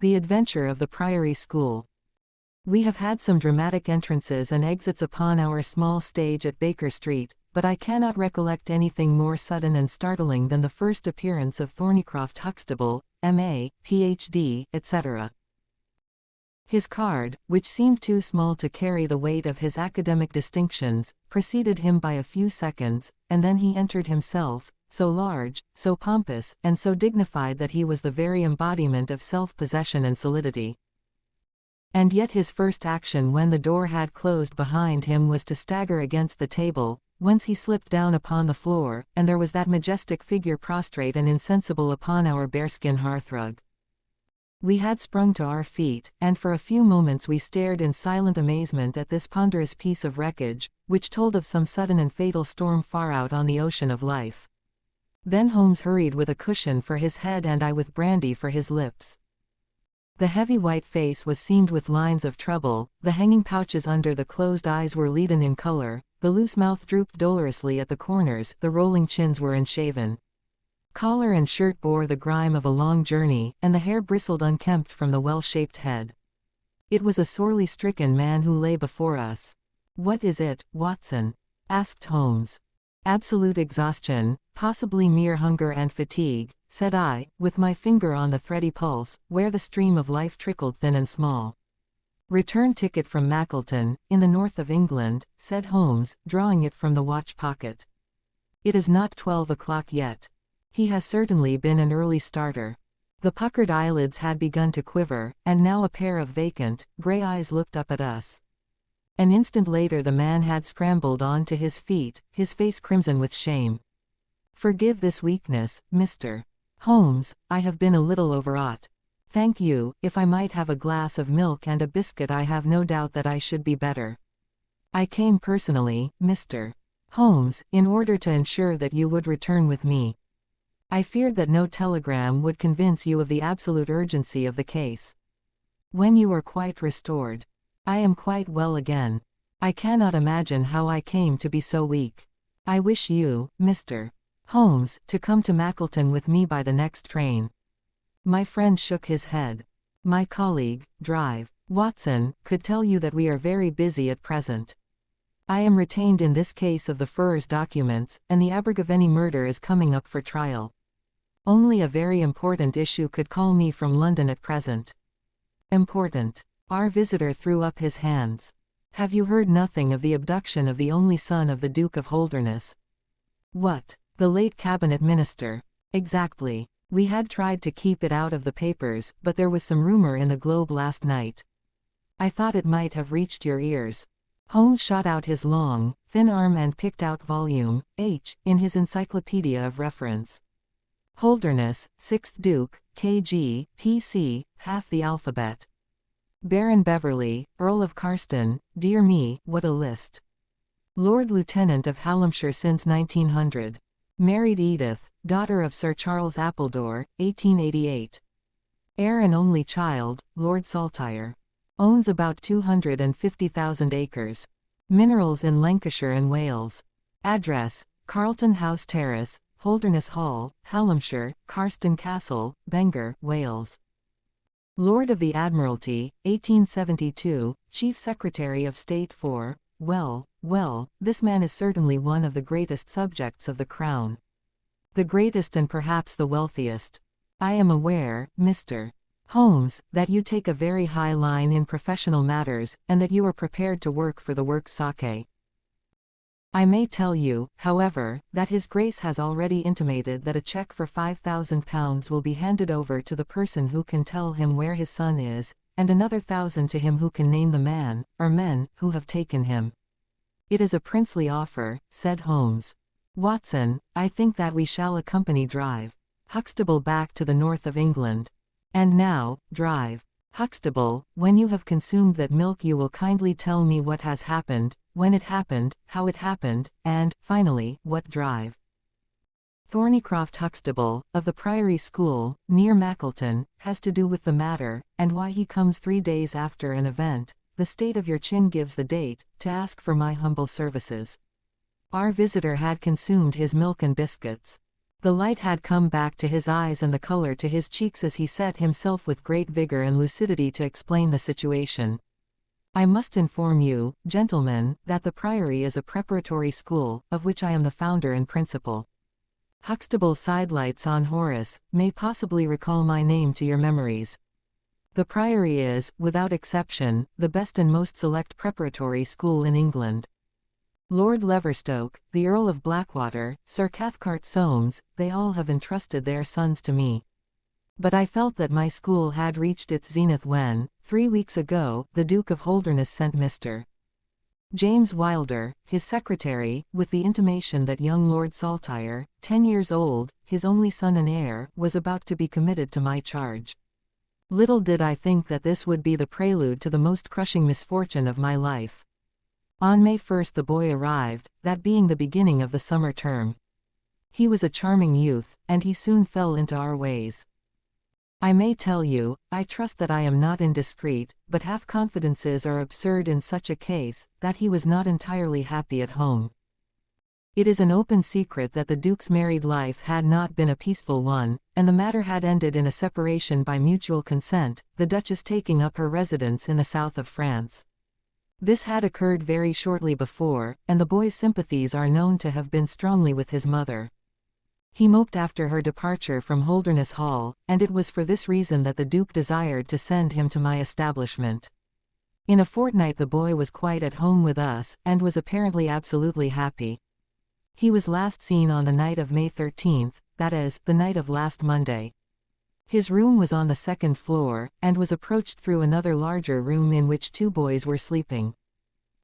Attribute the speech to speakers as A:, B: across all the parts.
A: The Adventure of the Priory School. We have had some dramatic entrances and exits upon our small stage at Baker Street, but I cannot recollect anything more sudden and startling than the first appearance of Thorneycroft Huxtable, M.A., Ph.D., etc. His card, which seemed too small to carry the weight of his academic distinctions, preceded him by a few seconds, and then he entered himself, so large, so pompous, and so dignified that he was the very embodiment of self-possession and solidity. And yet his first action when the door had closed behind him was to stagger against the table, whence he slipped down upon the floor, and there was that majestic figure prostrate and insensible upon our bearskin hearthrug. We had sprung to our feet, and for a few moments we stared in silent amazement at this ponderous piece of wreckage, which told of some sudden and fatal storm far out on the ocean of life. Then Holmes hurried with a cushion for his head and I with brandy for his lips. The heavy white face was seamed with lines of trouble, the hanging pouches under the closed eyes were leaden in color, the loose mouth drooped dolorously at the corners, the rolling chins were unshaven. Collar and shirt bore the grime of a long journey, and the hair bristled unkempt from the well-shaped head. It was a sorely stricken man who lay before us. "What is it, Watson?" asked Holmes. "Absolute exhaustion, possibly mere hunger and fatigue," said I, with my finger on the thready pulse, where the stream of life trickled thin and small. "Return ticket from Mackleton, in the north of England," said Holmes, drawing it from the watch pocket. "It is not 12 o'clock yet. He has certainly been an early starter." The puckered eyelids had begun to quiver, and now a pair of vacant, grey eyes looked up at us. An instant later the man had scrambled on to his feet, his face crimson with shame. "Forgive this weakness, Mr. Holmes, I have been a little overwrought. Thank you, if I might have a glass of milk and a biscuit I have no doubt that I should be better. I came personally, Mr. Holmes, in order to ensure that you would return with me. I feared that no telegram would convince you of the absolute urgency of the case. When you are quite restored." "I am quite well again. I cannot imagine how I came to be so weak. I wish you, Mr. Holmes, to come to Mackleton with me by the next train." My friend shook his head. "My colleague, Drive Watson, could tell you that we are very busy at present. I am retained in this case of the Furrers documents, and the Abergavenny murder is coming up for trial. Only a very important issue could call me from London at present." "Important?" Our visitor threw up his hands. "Have you heard nothing of the abduction of the only son of the Duke of Holderness?" "What, the late cabinet minister?" "Exactly. We had tried to keep it out of the papers, but there was some rumor in the Globe last night. I thought it might have reached your ears." Holmes shot out his long, thin arm and picked out volume H in his encyclopedia of reference. "Holderness, 6th Duke, K.G., P.C., half the alphabet. Baron Beverley, Earl of Carston, dear me, what a list. Lord Lieutenant of Hallamshire since 1900. Married Edith, daughter of Sir Charles Appledore, 1888. Heir and only child, Lord Saltire. Owns about 250,000 acres. Minerals in Lancashire and Wales. Address, Carlton House Terrace, Holderness Hall, Hallamshire, Carston Castle, Bangor, Wales. Lord of the Admiralty, 1872, Chief Secretary of State for, well, this man is certainly one of the greatest subjects of the Crown. The greatest and perhaps the wealthiest. I am aware, Mr. Holmes, that you take a very high line in professional matters, and that you are prepared to work for the work's sake. I may tell you, however, that His Grace has already intimated that a cheque for £5,000 will be handed over to the person who can tell him where his son is, and another 1,000 to him who can name the man, or men, who have taken him. It is a princely offer," said Holmes. "Watson, I think that we shall accompany Drive Huxtable back to the north of England. And now, Drive Huxtable, when you have consumed that milk you will kindly tell me what has happened, when it happened, how it happened, and, finally, what Drive Thorneycroft Huxtable, of the Priory School, near Mackleton, has to do with the matter, and why he comes 3 days after an event, the state of your chin gives the date, to ask for my humble services." Our visitor had consumed his milk and biscuits. The light had come back to his eyes and the color to his cheeks as he set himself with great vigor and lucidity to explain the situation. I must inform you, gentlemen, that the Priory is a preparatory school, of which I am the founder and principal. Huxtable's sidelights on Horace may possibly recall my name to your memories. The Priory is, without exception, the best and most select preparatory school in England. Lord Leverstoke, the Earl of Blackwater, Sir Cathcart Soames, they all have entrusted their sons to me. But I felt that my school had reached its zenith when, 3 weeks ago, the Duke of Holderness sent Mr. James Wilder, his secretary, with the intimation that young Lord Saltire, 10 years old, his only son and heir, was about to be committed to my charge. Little did I think that this would be the prelude to the most crushing misfortune of my life. On May 1st the boy arrived, that being the beginning of the summer term. He was a charming youth, and he soon fell into our ways. I may tell you, I trust that I am not indiscreet, but half-confidences are absurd in such a case, that he was not entirely happy at home. It is an open secret that the Duke's married life had not been a peaceful one, and the matter had ended in a separation by mutual consent, the Duchess taking up her residence in the south of France. This had occurred very shortly before, and the boy's sympathies are known to have been strongly with his mother. He moped after her departure from Holderness Hall, and it was for this reason that the Duke desired to send him to my establishment. In a fortnight the boy was quite at home with us, and was apparently absolutely happy. He was last seen on the night of May 13th, that is, the night of last Monday. His room was on the second floor, and was approached through another larger room in which 2 boys were sleeping.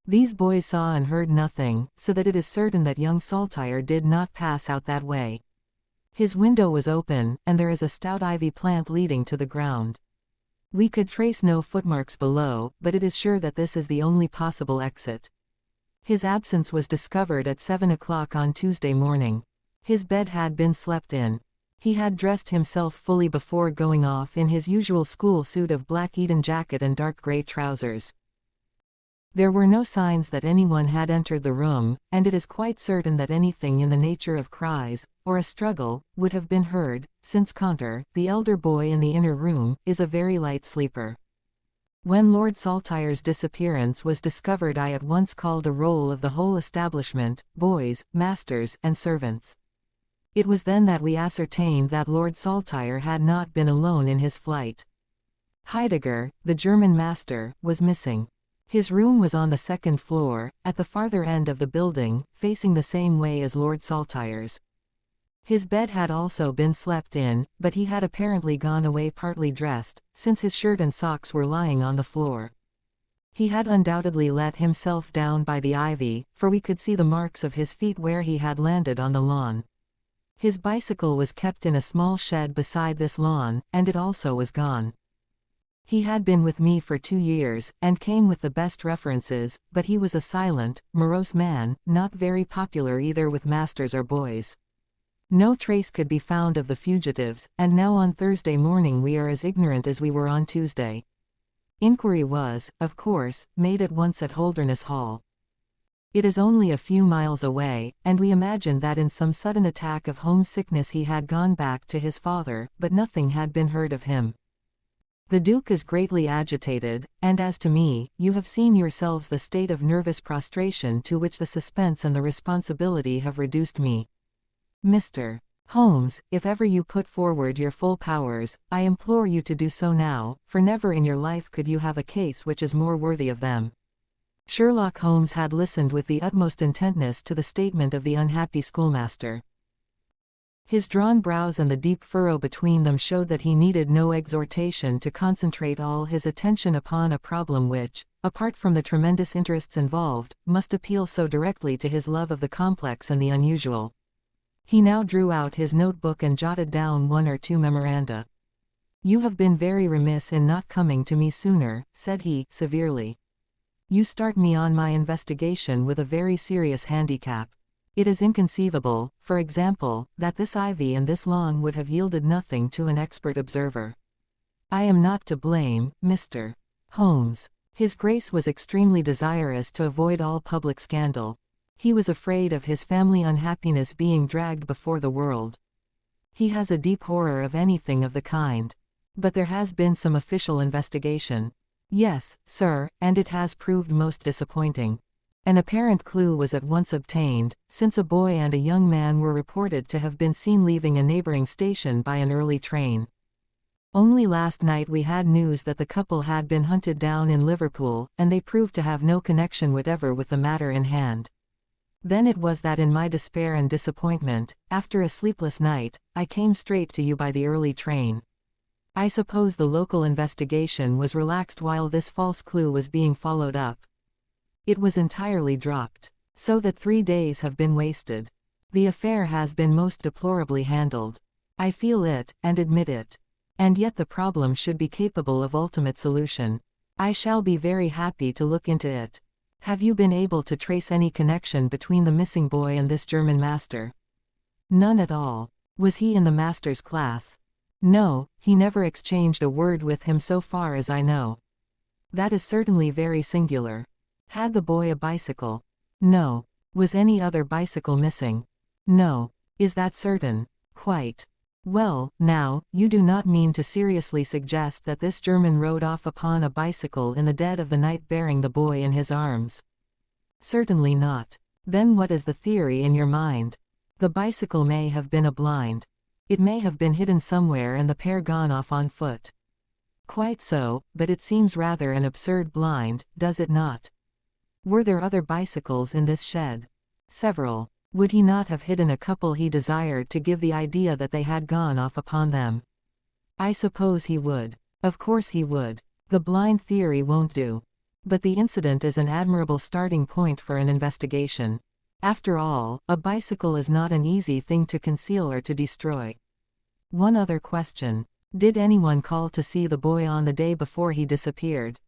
A: These boys saw and heard nothing, so that it is certain that young Saltire did not pass out that way. His window was open, and there is a stout ivy plant leading to the ground. We could trace no footmarks below, but it is sure that this is the only possible exit. His absence was discovered at 7 o'clock on Tuesday morning. His bed had been slept in. He had dressed himself fully before going off in his usual school suit of black Eton jacket and dark grey trousers. There were no signs that anyone had entered the room, and it is quite certain that anything in the nature of cries, or a struggle, would have been heard, since Conter, the elder boy in the inner room, is a very light sleeper. When Lord Saltire's disappearance was discovered I at once called a roll of the whole establishment, boys, masters, and servants. It was then that we ascertained that Lord Saltire had not been alone in his flight. Heidegger, the German master, was missing. His room was on the second floor, at the farther end of the building, facing the same way as Lord Saltire's. His bed had also been slept in, but he had apparently gone away partly dressed, since his shirt and socks were lying on the floor. He had undoubtedly let himself down by the ivy, for we could see the marks of his feet where he had landed on the lawn. His bicycle was kept in a small shed beside this lawn, and it also was gone. He had been with me for 2 years, and came with the best references, but he was a silent, morose man, not very popular either with masters or boys. No trace could be found of the fugitives, and now on Thursday morning we are as ignorant as we were on Tuesday. Inquiry was, of course, made at once at Holderness Hall. It is only a few miles away, and we imagined that in some sudden attack of homesickness he had gone back to his father, but nothing had been heard of him. The Duke is greatly agitated, and as to me, you have seen yourselves the state of nervous prostration to which the suspense and the responsibility have reduced me. Mr. Holmes, if ever you put forward your full powers, I implore you to do so now, for never in your life could you have a case which is more worthy of them. Sherlock Holmes had listened with the utmost intentness to the statement of the unhappy schoolmaster. His drawn brows and the deep furrow between them showed that he needed no exhortation to concentrate all his attention upon a problem which, apart from the tremendous interests involved, must appeal so directly to his love of the complex and the unusual. He now drew out his notebook and jotted down 1 or 2 memoranda. "You have been very remiss in not coming to me sooner," said he, severely. "You start me on my investigation with a very serious handicap. It is inconceivable, for example, that this ivy and this lawn would have yielded nothing to an expert observer. I am not to blame, Mr. Holmes." His Grace was extremely desirous to avoid all public scandal. He was afraid of his family unhappiness being dragged before the world. He has a deep horror of anything of the kind. But there has been some official investigation. Yes, sir, and it has proved most disappointing. An apparent clue was at once obtained, since a boy and a young man were reported to have been seen leaving a neighboring station by an early train. Only last night we had news that the couple had been hunted down in Liverpool, and they proved to have no connection whatever with the matter in hand. Then it was that in my despair and disappointment, after a sleepless night, I came straight to you by the early train. I suppose the local investigation was relaxed while this false clue was being followed up. It was entirely dropped, so that 3 days have been wasted. The affair has been most deplorably handled. I feel it, and admit it. And yet the problem should be capable of ultimate solution. I shall be very happy to look into it. Have you been able to trace any connection between the missing boy and this German master? None at all. Was he in the master's class? No, he never exchanged a word with him so far as I know. That is certainly very singular. Had the boy a bicycle? No. Was any other bicycle missing? No. Is that certain? Quite. Well, now, you do not mean to seriously suggest that this German rode off upon a bicycle in the dead of the night bearing the boy in his arms? Certainly not. Then what is the theory in your mind? The bicycle may have been a blind. It may have been hidden somewhere and the pair gone off on foot. Quite so, but it seems rather an absurd blind, does it not? Were there other bicycles in this shed? Several. Would he not have hidden a couple he desired to give the idea that they had gone off upon them? I suppose he would. Of course he would. The blind theory won't do. But the incident is an admirable starting point for an investigation. After all, a bicycle is not an easy thing to conceal or to destroy. One other question. Did anyone call to see the boy on the day before he disappeared?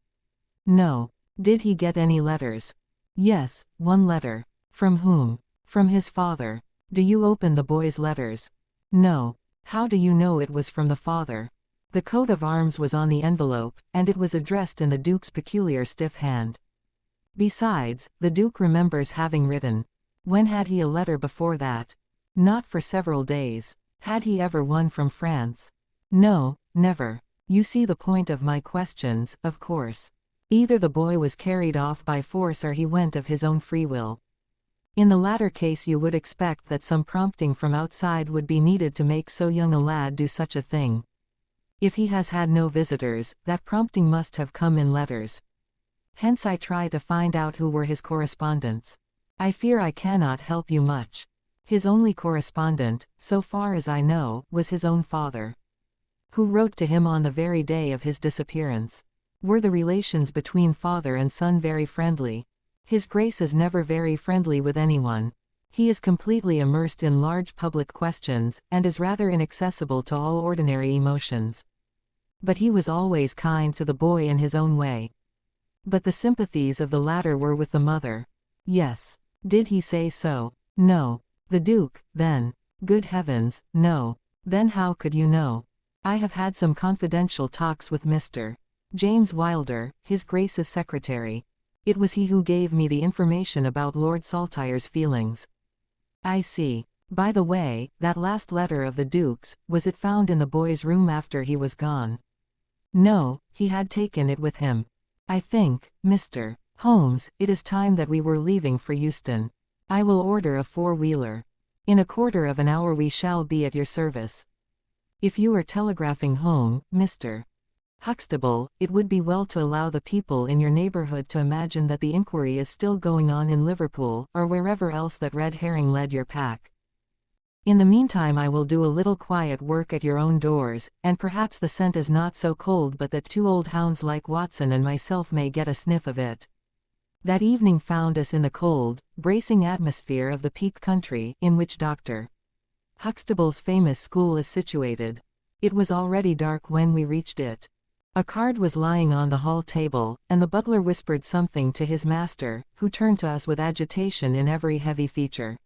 A: No. Did he get any letters? Yes, one letter. From whom? From his father. Do you open the boy's letters? No. How do you know it was from the father? The coat of arms was on the envelope, and it was addressed in the Duke's peculiar stiff hand. Besides, the Duke remembers having written. When had he a letter before that? Not for several days. Had he ever one from France? No, never. You see the point of my questions, of course. Either the boy was carried off by force or he went of his own free will. In the latter case you would expect that some prompting from outside would be needed to make so young a lad do such a thing. If he has had no visitors, that prompting must have come in letters. Hence I try to find out who were his correspondents. I fear I cannot help you much. His only correspondent, so far as I know, was his own father. Who wrote to him on the very day of his disappearance? Were the relations between father and son very friendly? His Grace is never very friendly with anyone. He is completely immersed in large public questions, and is rather inaccessible to all ordinary emotions. But he was always kind to the boy in his own way. But the sympathies of the latter were with the mother. Yes. Did he say so? No. The Duke, then? Good heavens, no. Then how could you know? I have had some confidential talks with Mr. James Wilder, his Grace's secretary. It was he who gave me the information about Lord Saltire's feelings. I see. By the way, that last letter of the Duke's, was it found in the boy's room after he was gone? No, he had taken it with him. I think, Mr. Holmes, it is time that we were leaving for Euston. I will order a 4-wheeler. In a quarter of an hour we shall be at your service. If you are telegraphing home, Mr. Huxtable, it would be well to allow the people in your neighborhood to imagine that the inquiry is still going on in Liverpool, or wherever else that red herring led your pack. In the meantime I will do a little quiet work at your own doors, and perhaps the scent is not so cold but that 2 old hounds like Watson and myself may get a sniff of it. That evening found us in the cold, bracing atmosphere of the Peak country, in which Dr. Huxtable's famous school is situated. It was already dark when we reached it. A card was lying on the hall table, and the butler whispered something to his master, who turned to us with agitation in every heavy feature.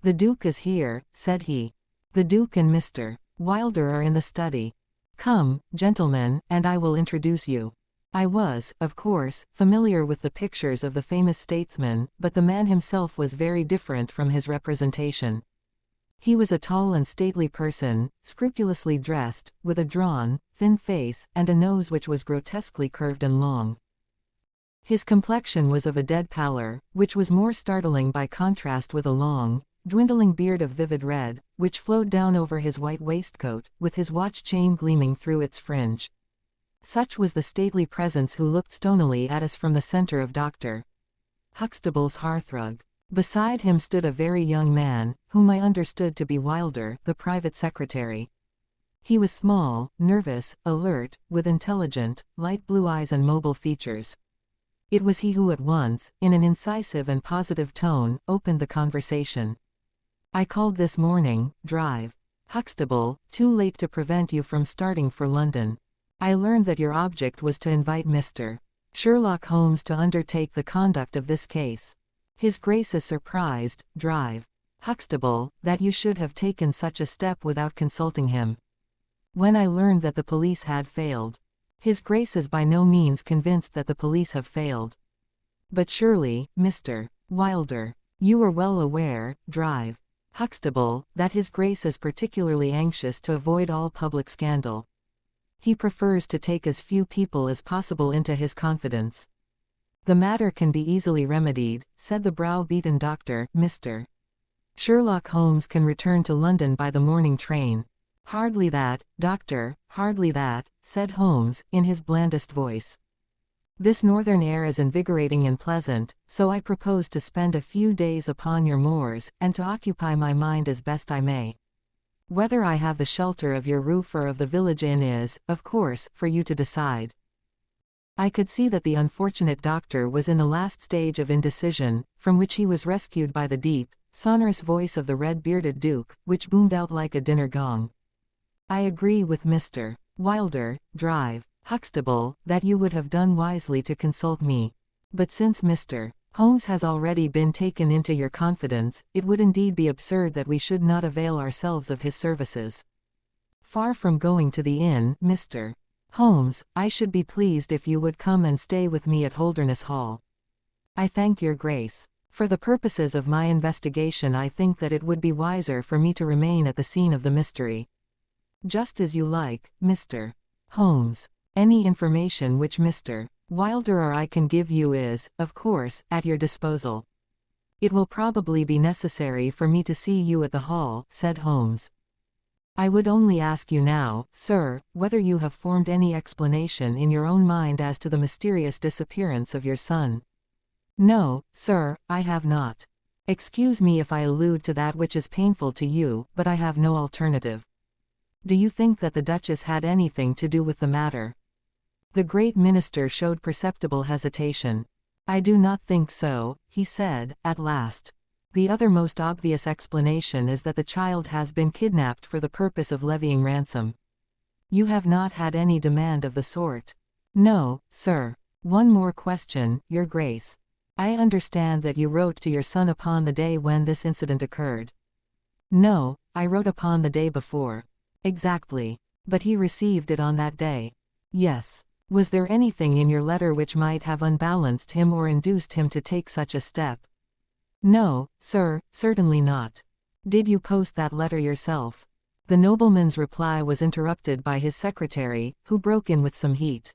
A: "The Duke is here," said he. "The Duke and Mr. Wilder are in the study. Come, gentlemen, and I will introduce you." I was, of course, familiar with the pictures of the famous statesman, but the man himself was very different from his representation. He was a tall and stately person, scrupulously dressed, with a drawn, thin face, and a nose which was grotesquely curved and long. His complexion was of a dead pallor, which was more startling by contrast with a long, dwindling beard of vivid red, which flowed down over his white waistcoat, with his watch chain gleaming through its fringe. Such was the stately presence who looked stonily at us from the center of Dr. Huxtable's hearthrug. Beside him stood a very young man, whom I understood to be Wilder, the private secretary. He was small, nervous, alert, with intelligent, light blue eyes and mobile features. It was he who at once, in an incisive and positive tone, opened the conversation. "I called this morning, drive. Huxtable, too late to prevent you from starting for London. I learned that your object was to invite Mr. Sherlock Holmes to undertake the conduct of this case. His Grace is surprised, drive. Huxtable, that you should have taken such a step without consulting him. When I learned that the police had failed. His Grace is by no means convinced that the police have failed. But surely, Mr. Wilder, you are well aware, drive. Huxtable, that His Grace is particularly anxious to avoid all public scandal. He prefers to take as few people as possible into his confidence. The matter can be easily remedied," said the brow-beaten doctor. "Mr. Sherlock Holmes can return to London by the morning train." "Hardly that, doctor, hardly that," said Holmes, in his blandest voice. "This northern air is invigorating and pleasant, so I propose to spend a few days upon your moors, and to occupy my mind as best I may. Whether I have the shelter of your roof or of the village inn is, of course, for you to decide." I could see that the unfortunate doctor was in the last stage of indecision, from which he was rescued by the deep, sonorous voice of the red-bearded Duke, which boomed out like a dinner gong. "I agree with Mr. Wilder, drive. Huxtable, that you would have done wisely to consult me. But since Mr. Holmes has already been taken into your confidence, it would indeed be absurd that we should not avail ourselves of his services. Far from going to the inn, Mr. Holmes, I should be pleased if you would come and stay with me at Holderness Hall. I thank your Grace. For the purposes of my investigation I think that it would be wiser for me to remain at the scene of the mystery." "Just as you like, Mr. Holmes. Any information which Mr. Wilder or I can give you is, of course, at your disposal." "It will probably be necessary for me to see you at the hall," said Holmes. "I would only ask you now, sir, whether you have formed any explanation in your own mind as to the mysterious disappearance of your son." "No, sir, I have not. Excuse me if I allude to that which is painful to you, but I have no alternative." "Do you think that the Duchess had anything to do with the matter?" The great minister showed perceptible hesitation. "I do not think so," he said, at last. "The other most obvious explanation is that the child has been kidnapped for the purpose of levying ransom." "You have not had any demand of the sort?" "No, sir. One more question, your Grace. I understand that you wrote to your son upon the day when this incident occurred." "No, I wrote upon the day before." "Exactly. But he received it on that day?" "Yes. Was there anything in your letter which might have unbalanced him or induced him to take such a step?" "No, sir, certainly not." "Did you post that letter yourself?" The nobleman's reply was interrupted by his secretary, who broke in with some heat.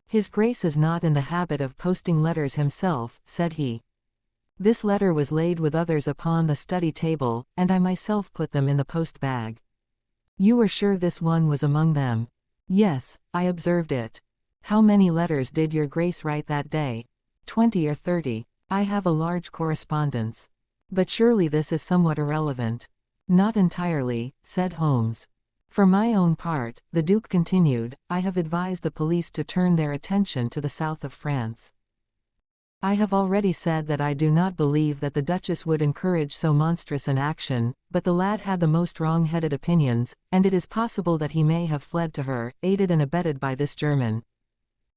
A: "His Grace is not in the habit of posting letters himself," said he. "This letter was laid with others upon the study table, and I myself put them in the post-bag." "You were sure this one was among them?" "Yes, I observed it." "How many letters did your Grace write that day?" 20 or 30. "I have a large correspondence." "But surely this is somewhat irrelevant." "Not entirely," said Holmes. "For my own part," the Duke continued, "I have advised the police to turn their attention to the south of France. I have already said that I do not believe that the Duchess would encourage so monstrous an action, but the lad had the most wrong-headed opinions, and it is possible that he may have fled to her, aided and abetted by this German.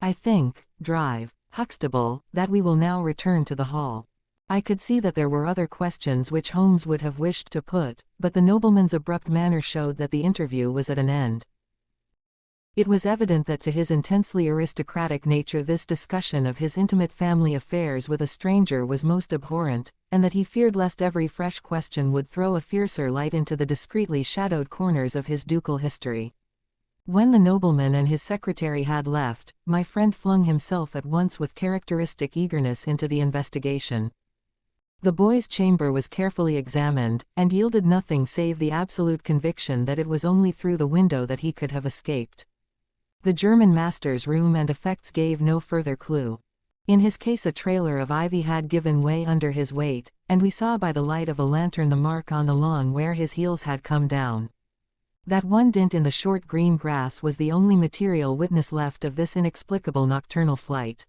A: I think, drive. Huxtable, that we will now return to the hall." I could see that there were other questions which Holmes would have wished to put, but the nobleman's abrupt manner showed that the interview was at an end. It was evident that to his intensely aristocratic nature this discussion of his intimate family affairs with a stranger was most abhorrent, and that he feared lest every fresh question would throw a fiercer light into the discreetly shadowed corners of his ducal history. When the nobleman and his secretary had left, my friend flung himself at once with characteristic eagerness into the investigation. The boy's chamber was carefully examined, and yielded nothing save the absolute conviction that it was only through the window that he could have escaped. The German master's room and effects gave no further clue. In his case a trailer of ivy had given way under his weight, and we saw by the light of a lantern the mark on the lawn where his heels had come down. That one dint in the short green grass was the only material witness left of this inexplicable nocturnal flight.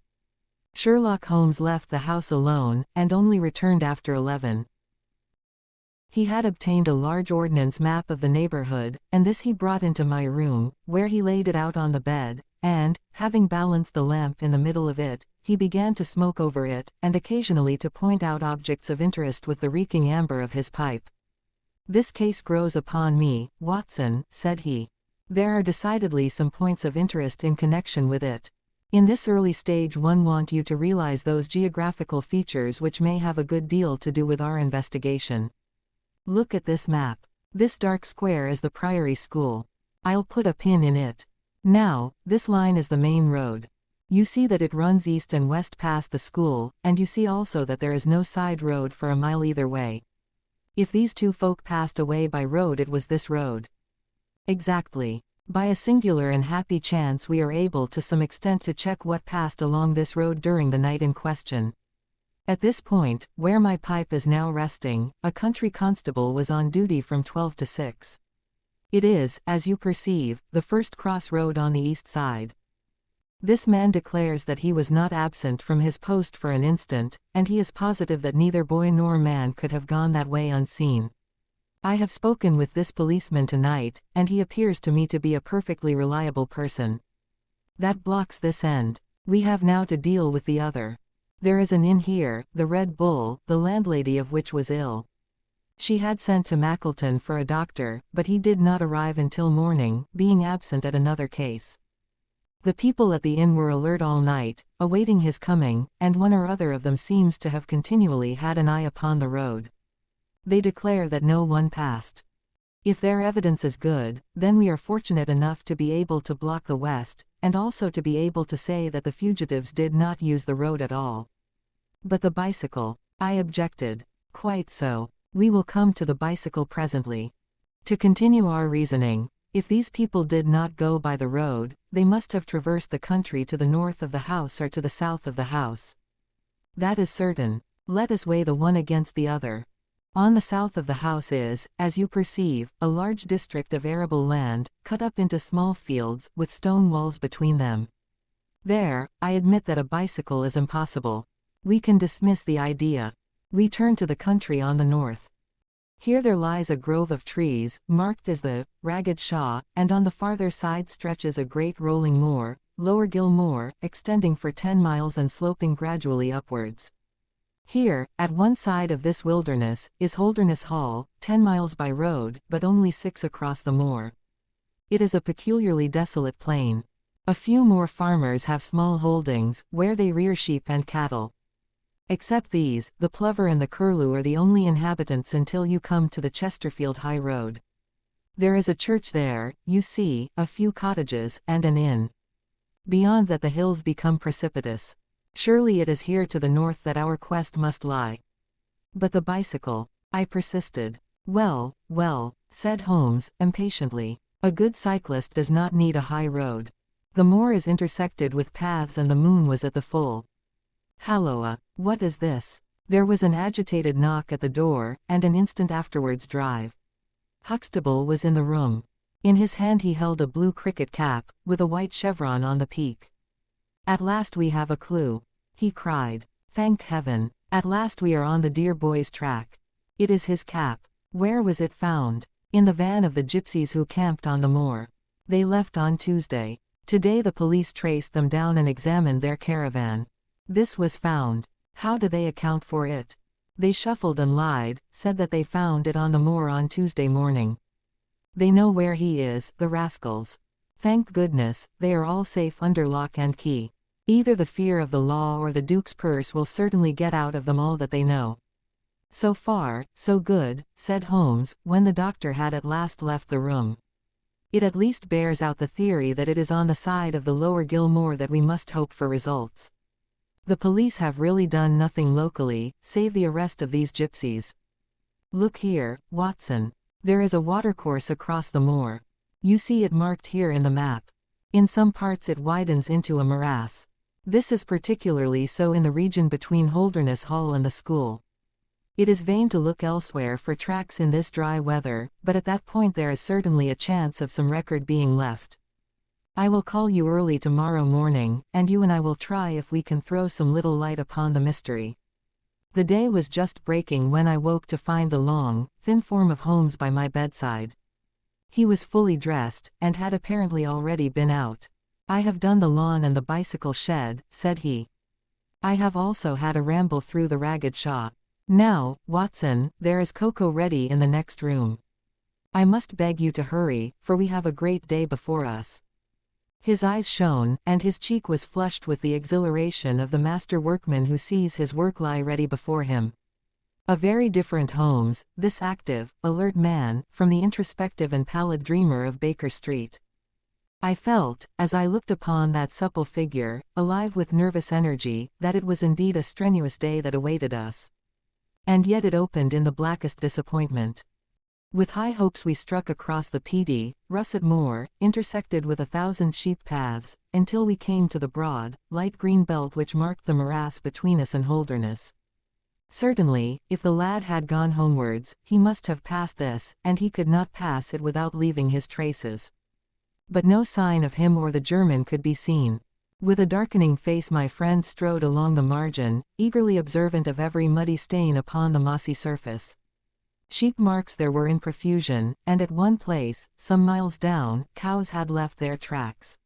A: Sherlock Holmes left the house alone, and only returned after 11. He had obtained a large ordnance map of the neighborhood, and this he brought into my room, where he laid it out on the bed, and, having balanced the lamp in the middle of it, he began to smoke over it, and occasionally to point out objects of interest with the reeking amber of his pipe. "This case grows upon me, Watson," said he. "There are decidedly some points of interest in connection with it. In this early stage one want you to realize those geographical features which may have a good deal to do with our investigation. Look at this map. This dark square is the Priory School. I'll put a pin in it. Now, this line is the main road. You see that it runs east and west past the school, and you see also that there is no side road for a mile either way. If these two folk passed away by road it was this road." "Exactly. By a singular and happy chance we are able to some extent to check what passed along this road during the night in question. At this point, where my pipe is now resting, a country constable was on duty from 12 to 6. It is, as you perceive, the first cross road on the east side. This man declares that he was not absent from his post for an instant, and he is positive that neither boy nor man could have gone that way unseen. I have spoken with this policeman tonight, and he appears to me to be a perfectly reliable person. That blocks this end. We have now to deal with the other. There is an inn here, the Red Bull, the landlady of which was ill. She had sent to Mackleton for a doctor, but he did not arrive until morning, being absent at another case. The people at the inn were alert all night, awaiting his coming, and one or other of them seems to have continually had an eye upon the road. They declare that no one passed. If their evidence is good, then we are fortunate enough to be able to block the west, and also to be able to say that the fugitives did not use the road at all." "But the bicycle," I objected. "Quite so. We will come to the bicycle presently. To continue our reasoning, if these people did not go by the road, they must have traversed the country to the north of the house or to the south of the house. That is certain. Let us weigh the one against the other. On the south of the house is, as you perceive, a large district of arable land, cut up into small fields, with stone walls between them. There, I admit that a bicycle is impossible. We can dismiss the idea. We turn to the country on the north. Here there lies a grove of trees, marked as the Ragged Shaw, and on the farther side stretches a great rolling moor, Lower Gill Moor, extending for 10 miles and sloping gradually upwards. Here, at one side of this wilderness, is Holderness Hall, 10 miles by road, but only 6 across the moor. It is a peculiarly desolate plain. A few more farmers have small holdings, where they rear sheep and cattle. Except these, the plover and the curlew are the only inhabitants until you come to the Chesterfield High Road. There is a church there, you see, a few cottages, and an inn. Beyond that the hills become precipitous. Surely it is here to the north that our quest must lie." "But the bicycle," I persisted. "Well, well," said Holmes, impatiently. "A good cyclist does not need a high road. The moor is intersected with paths and the moon was at the full. Halloa, what is this?" There was an agitated knock at the door, and an instant afterwards drive. Huxtable was in the room. In his hand he held a blue cricket cap, with a white chevron on the peak. "At last we have a clue," he cried. "Thank heaven, at last we are on the dear boy's track. It is his cap. Where was it found?" "In the van of the gypsies who camped on the moor. They left on Tuesday. Today the police traced them down and examined their caravan. This was found. How do they account for it? They shuffled and lied, said that they found it on the moor on Tuesday morning. They know where he is, the rascals. Thank goodness, they are all safe under lock and key. Either the fear of the law or the Duke's purse will certainly get out of them all that they know." "So far, so good," said Holmes, when the doctor had at last left the room. "It at least bears out the theory that it is on the side of the Lower Gilmore that we must hope for results. The police have really done nothing locally, save the arrest of these gypsies. Look here, Watson. There is a watercourse across the moor. You see it marked here in the map. In some parts it widens into a morass. This is particularly so in the region between Holderness Hall and the school. It is vain to look elsewhere for tracks in this dry weather, but at that point there is certainly a chance of some record being left. I will call you early tomorrow morning, and you and I will try if we can throw some little light upon the mystery." The day was just breaking when I woke to find the long, thin form of Holmes by my bedside. He was fully dressed, and had apparently already been out. "I have done the lawn and the bicycle shed," said he. "I have also had a ramble through the ragged shaw. Now, Watson, there is cocoa ready in the next room. I must beg you to hurry, for we have a great day before us." His eyes shone, and his cheek was flushed with the exhilaration of the master workman who sees his work lie ready before him. A very different Holmes, this active, alert man, from the introspective and pallid dreamer of Baker Street. I felt, as I looked upon that supple figure, alive with nervous energy, that it was indeed a strenuous day that awaited us. And yet it opened in the blackest disappointment. With high hopes we struck across the Ph.D. russet moor, intersected with 1,000 sheep paths, until we came to the broad, light green belt which marked the morass between us and Holderness. Certainly, if the lad had gone homewards, he must have passed this, and he could not pass it without leaving his traces. But no sign of him or the German could be seen. With a darkening face my friend strode along the margin, eagerly observant of every muddy stain upon the mossy surface. Sheep marks there were in profusion, and at one place, some miles down, cows had left their tracks.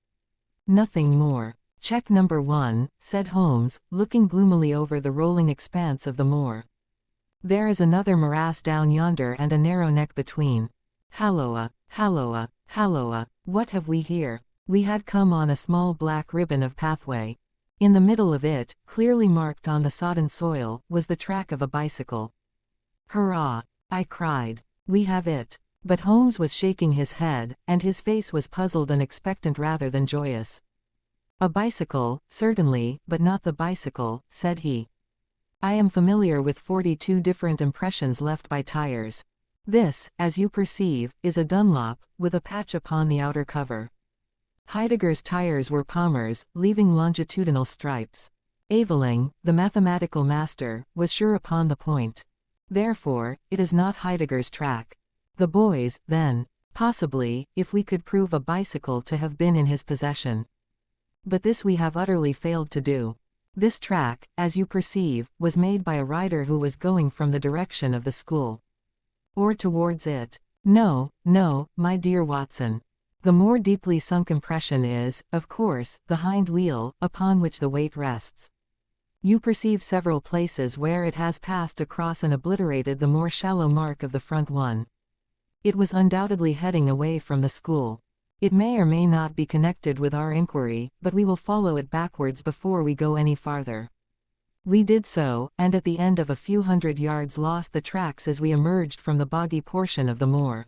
A: Nothing more. "Check number 1, said Holmes, looking gloomily over the rolling expanse of the moor. "There is another morass down yonder and a narrow neck between. Halloa, halloa, halloa, what have we here?" We had come on a small black ribbon of pathway. In the middle of it, clearly marked on the sodden soil, was the track of a bicycle. "Hurrah!" I cried. "We have it." But Holmes was shaking his head, and his face was puzzled and expectant rather than joyous. "A bicycle, certainly, but not the bicycle," said he. "I am familiar with 42 different impressions left by tires. This, as you perceive, is a Dunlop, with a patch upon the outer cover. Heidegger's tires were Palmer's, leaving longitudinal stripes. Aveling, the mathematical master, was sure upon the point. Therefore, it is not Heidegger's track. The boys, then. Possibly, if we could prove a bicycle to have been in his possession. But this we have utterly failed to do. This track, as you perceive, was made by a rider who was going from the direction of the school. Or towards it. No, no, my dear Watson. The more deeply sunk impression is, of course, the hind wheel, upon which the weight rests. You perceive several places where it has passed across and obliterated the more shallow mark of the front one. It was undoubtedly heading away from the school. It may or may not be connected with our inquiry, but we will follow it backwards before we go any farther." We did so, and at the end of a few hundred yards lost the tracks as we emerged from the boggy portion of the moor.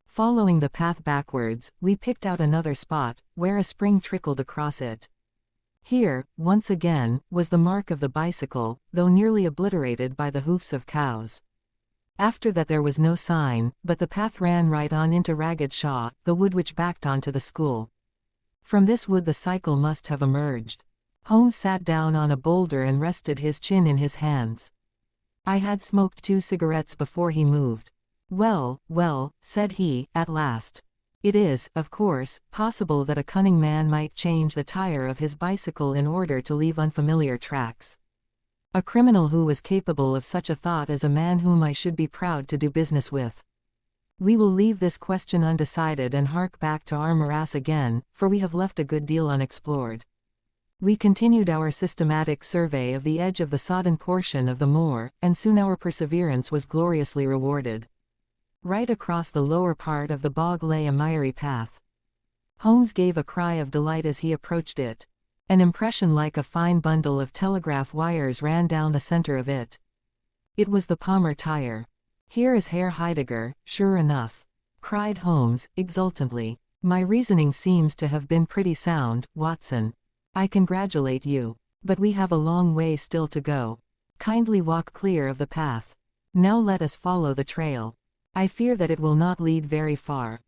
A: Following the path backwards, we picked out another spot, where a spring trickled across it. Here, once again, was the mark of the bicycle, though nearly obliterated by the hoofs of cows. After that there was no sign, but the path ran right on into Ragged Shaw, the wood which backed onto the school. From this wood the cycle must have emerged. Holmes sat down on a boulder and rested his chin in his hands. I had smoked 2 cigarettes before he moved. "Well, well," said he, at last. "It is, of course, possible that a cunning man might change the tire of his bicycle in order to leave unfamiliar tracks. A criminal who was capable of such a thought is a man whom I should be proud to do business with. We will leave this question undecided and hark back to our morass again, for we have left a good deal unexplored." We continued our systematic survey of the edge of the sodden portion of the moor, and soon our perseverance was gloriously rewarded. Right across the lower part of the bog lay a miry path. Holmes gave a cry of delight as he approached it. An impression like a fine bundle of telegraph wires ran down the center of it. It was the Palmer tire. "Here is Herr Heidegger, sure enough," cried Holmes, exultantly. "My reasoning seems to have been pretty sound, Watson. I congratulate you. But we have a long way still to go. Kindly walk clear of the path. Now let us follow the trail. I fear that it will not lead very far."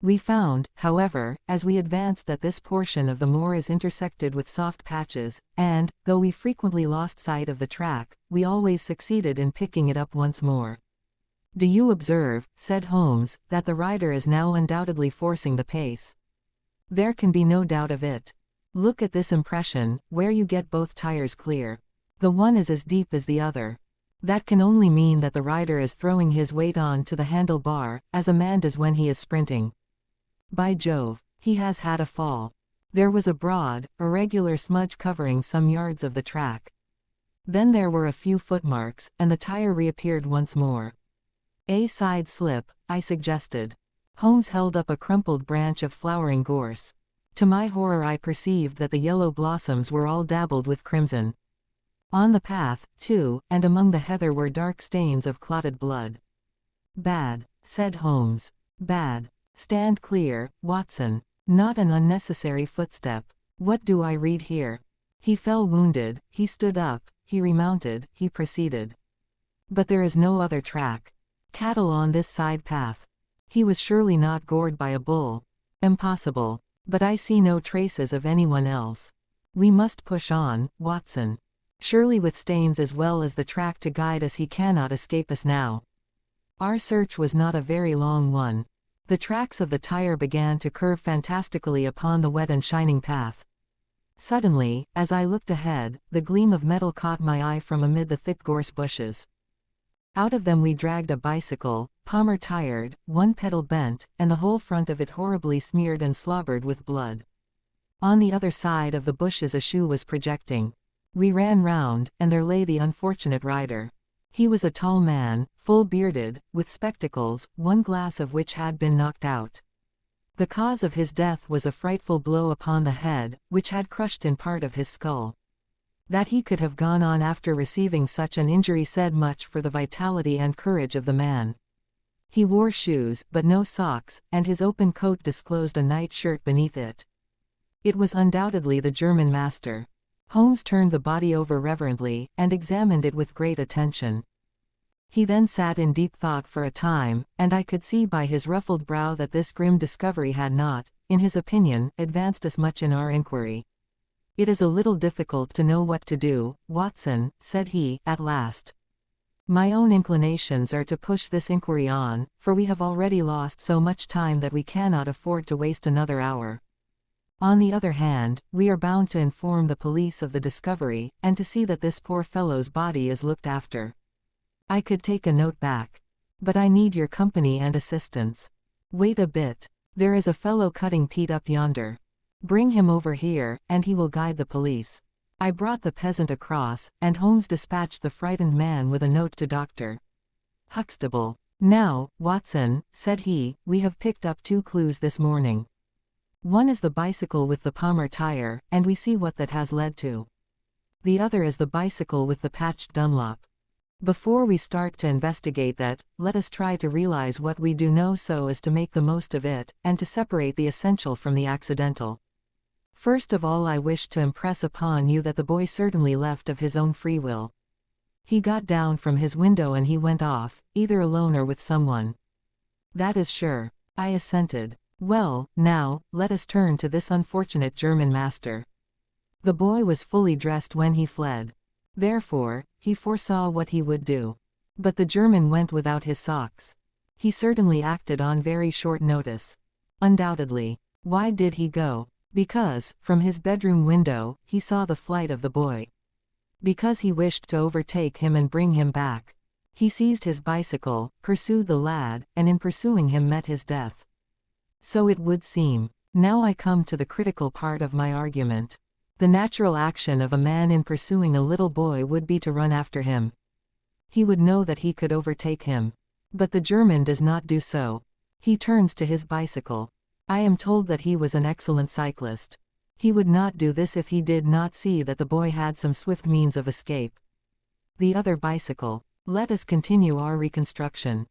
A: We found, however, as we advanced that this portion of the moor is intersected with soft patches, and, though we frequently lost sight of the track, we always succeeded in picking it up once more. "Do you observe," said Holmes, "that the rider is now undoubtedly forcing the pace? There can be no doubt of it. Look at this impression, where you get both tires clear. The one is as deep as the other. That can only mean that the rider is throwing his weight on to the handlebar, as a man does when he is sprinting. By Jove, he has had a fall." There was a broad, irregular smudge covering some yards of the track. Then there were a few footmarks, and the tire reappeared once more. "A side slip," I suggested. Holmes held up a crumpled branch of flowering gorse. To my horror I perceived that the yellow blossoms were all dabbled with crimson. On the path, too, and among the heather were dark stains of clotted blood. "Bad," said Holmes. "Bad. Stand clear, Watson. Not an unnecessary footstep. What do I read here? He fell wounded, he stood up, he remounted, he proceeded. But there is no other track. Cattle on this side path. He was surely not gored by a bull. Impossible. But I see no traces of anyone else. We must push on, Watson. Surely with stains as well as the track to guide us he cannot escape us now." Our search was not a very long one. The tracks of the tire began to curve fantastically upon the wet and shining path. Suddenly, as I looked ahead, the gleam of metal caught my eye from amid the thick gorse bushes. Out of them we dragged a bicycle, Palmer tired, one pedal bent, and the whole front of it horribly smeared and slobbered with blood. On the other side of the bushes a shoe was projecting. We ran round, and there lay the unfortunate rider. He was a tall man, full-bearded, with spectacles, one glass of which had been knocked out. The cause of his death was a frightful blow upon the head, which had crushed in part of his skull. That he could have gone on after receiving such an injury said much for the vitality and courage of the man. He wore shoes, but no socks, and his open coat disclosed a night shirt beneath it. It was undoubtedly the German master. Holmes turned the body over reverently, and examined it with great attention. He then sat in deep thought for a time, and I could see by his ruffled brow that this grim discovery had not, in his opinion, advanced us much in our inquiry. "It is a little difficult to know what to do, Watson," said he, at last. "My own inclinations are to push this inquiry on, for we have already lost so much time that we cannot afford to waste another hour. On the other hand, we are bound to inform the police of the discovery, and to see that this poor fellow's body is looked after. I could take a note back. But I need your company and assistance. Wait a bit. There is a fellow cutting peat up yonder. Bring him over here, and he will guide the police." I brought the peasant across, and Holmes dispatched the frightened man with a note to Dr. Huxtable. "Now, Watson," said he, "we have picked up 2 clues this morning. One is the bicycle with the Palmer tire, and we see what that has led to. The other is the bicycle with the patched Dunlop. Before we start to investigate that, let us try to realize what we do know so as to make the most of it, and to separate the essential from the accidental. First of all I wish to impress upon you that the boy certainly left of his own free will. He got down from his window and he went off, either alone or with someone." "That is sure," I assented. "Well, now, let us turn to this unfortunate German master. The boy was fully dressed when he fled. Therefore, he foresaw what he would do. But the German went without his socks. He certainly acted on very short notice. Undoubtedly. Why did he go? Because, from his bedroom window, he saw the flight of the boy. Because he wished to overtake him and bring him back. He seized his bicycle, pursued the lad, and in pursuing him met his death. So it would seem. Now I come to the critical part of my argument. The natural action of a man in pursuing a little boy would be to run after him. He would know that he could overtake him. But the German does not do so. He turns to his bicycle. I am told that he was an excellent cyclist. He would not do this if he did not see that the boy had some swift means of escape. The other bicycle. Let us continue our reconstruction.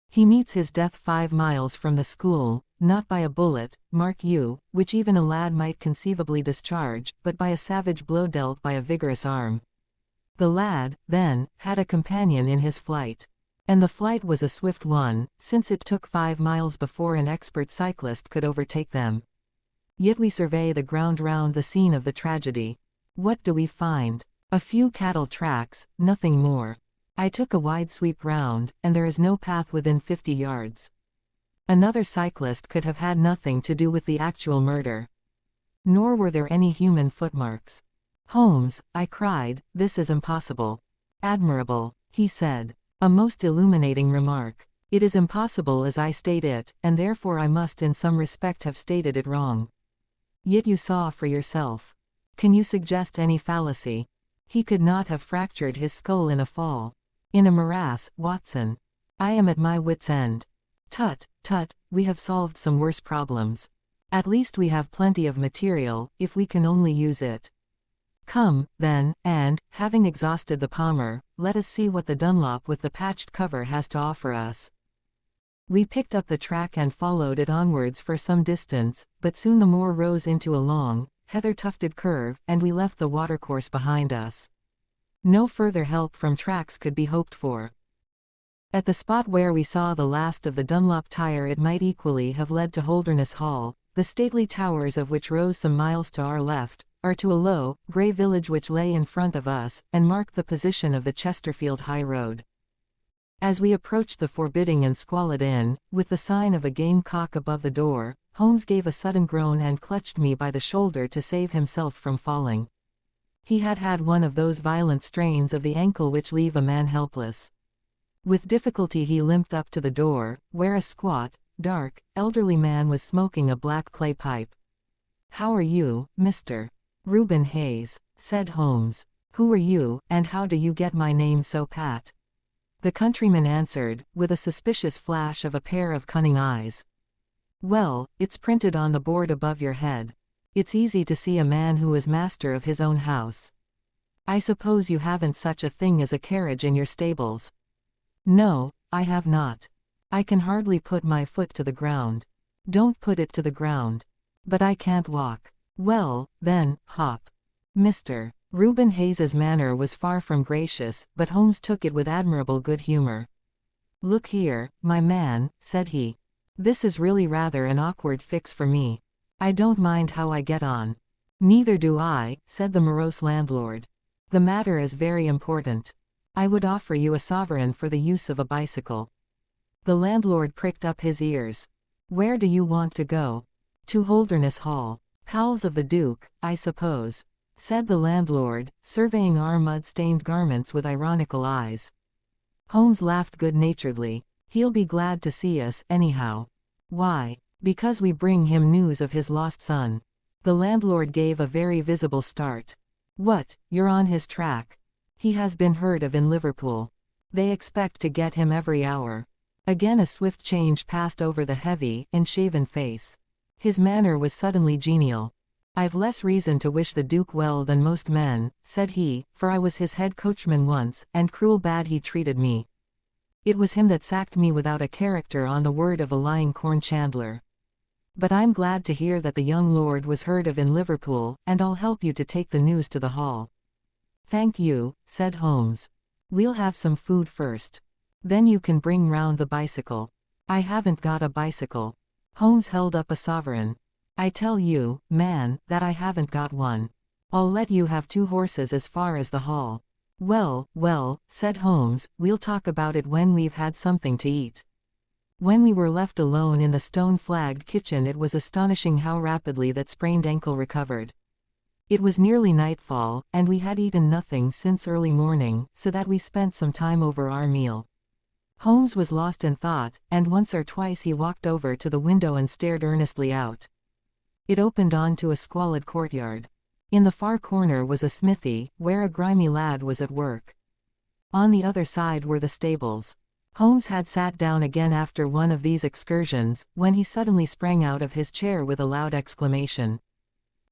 A: He meets his death 5 miles from the school, not by a bullet, mark you, which even a lad might conceivably discharge, but by a savage blow dealt by a vigorous arm. The lad, then, had a companion in his flight. And the flight was a swift one, since it took 5 miles before an expert cyclist could overtake them. Yet we survey the ground round the scene of the tragedy. What do we find? A few cattle tracks, nothing more. I took a wide sweep round, and there is no path within 50 yards. Another cyclist could have had nothing to do with the actual murder. Nor were there any human footmarks. Holmes, I cried, this is impossible. Admirable, he said. A most illuminating remark. It is impossible as I state it, and therefore I must in some respect have stated it wrong. Yet you saw for yourself. Can you suggest any fallacy? He could not have fractured his skull in a fall. In a morass, Watson. I am at my wit's end. Tut, tut, we have solved some worse problems. At least we have plenty of material, if we can only use it. Come, then, and, having exhausted the Palmer, let us see what the Dunlop with the patched cover has to offer us. We picked up the track and followed it onwards for some distance, but soon the moor rose into a long, heather-tufted curve, and we left the watercourse behind us. No further help from tracks could be hoped for. At the spot where we saw the last of the Dunlop tire it might equally have led to Holderness Hall, the stately towers of which rose some miles to our left, or to a low, grey village which lay in front of us, and marked the position of the Chesterfield High Road. As we approached the forbidding and squalid inn, with the sign of a gamecock above the door, Holmes gave a sudden groan and clutched me by the shoulder to save himself from falling. He had had one of those violent strains of the ankle which leave a man helpless. With difficulty he limped up to the door, where a squat, dark, elderly man was smoking a black clay pipe. "How are you, Mr. Reuben Hayes?" said Holmes. "Who are you, and how do you get my name so pat?" The countryman answered, with a suspicious flash of a pair of cunning eyes. "Well, it's printed on the board above your head. It's easy to see a man who is master of his own house. I suppose you haven't such a thing as a carriage in your stables?" "No, I have not. I can hardly put my foot to the ground." "Don't put it to the ground." "But I can't walk." "Well, then, hop." Mr. Reuben Hayes's manner was far from gracious, but Holmes took it with admirable good humor. "Look here, my man," said he. "This is really rather an awkward fix for me. I don't mind how I get on." "Neither do I," said the morose landlord. "The matter is very important. I would offer you a sovereign for the use of a bicycle." The landlord pricked up his ears. "Where do you want to go?" "To Holderness Hall." "Pals of the Duke, I suppose," said the landlord, surveying our mud-stained garments with ironical eyes. Holmes laughed good-naturedly. "He'll be glad to see us, anyhow." "Why?" "Because we bring him news of his lost son." The landlord gave a very visible start. "What, you're on his track?" "He has been heard of in Liverpool. They expect to get him every hour." Again a swift change passed over the heavy, unshaven face. His manner was suddenly genial. "I've less reason to wish the Duke well than most men," said he, "for I was his head coachman once, and cruel bad he treated me. It was him that sacked me without a character on the word of a lying corn chandler. But I'm glad to hear that the young lord was heard of in Liverpool, and I'll help you to take the news to the hall." "Thank you," said Holmes. "We'll have some food first. Then you can bring round the bicycle." "I haven't got a bicycle." Holmes held up a sovereign. "I tell you, man, that I haven't got one. I'll let you have 2 horses as far as the hall." "Well, well," said Holmes, "we'll talk about it when we've had something to eat." When we were left alone in the stone-flagged kitchen it was astonishing how rapidly that sprained ankle recovered. It was nearly nightfall, and we had eaten nothing since early morning, so that we spent some time over our meal. Holmes was lost in thought, and once or twice he walked over to the window and stared earnestly out. It opened onto a squalid courtyard. In the far corner was a smithy, where a grimy lad was at work. On the other side were the stables. Holmes had sat down again after one of these excursions, when he suddenly sprang out of his chair with a loud exclamation.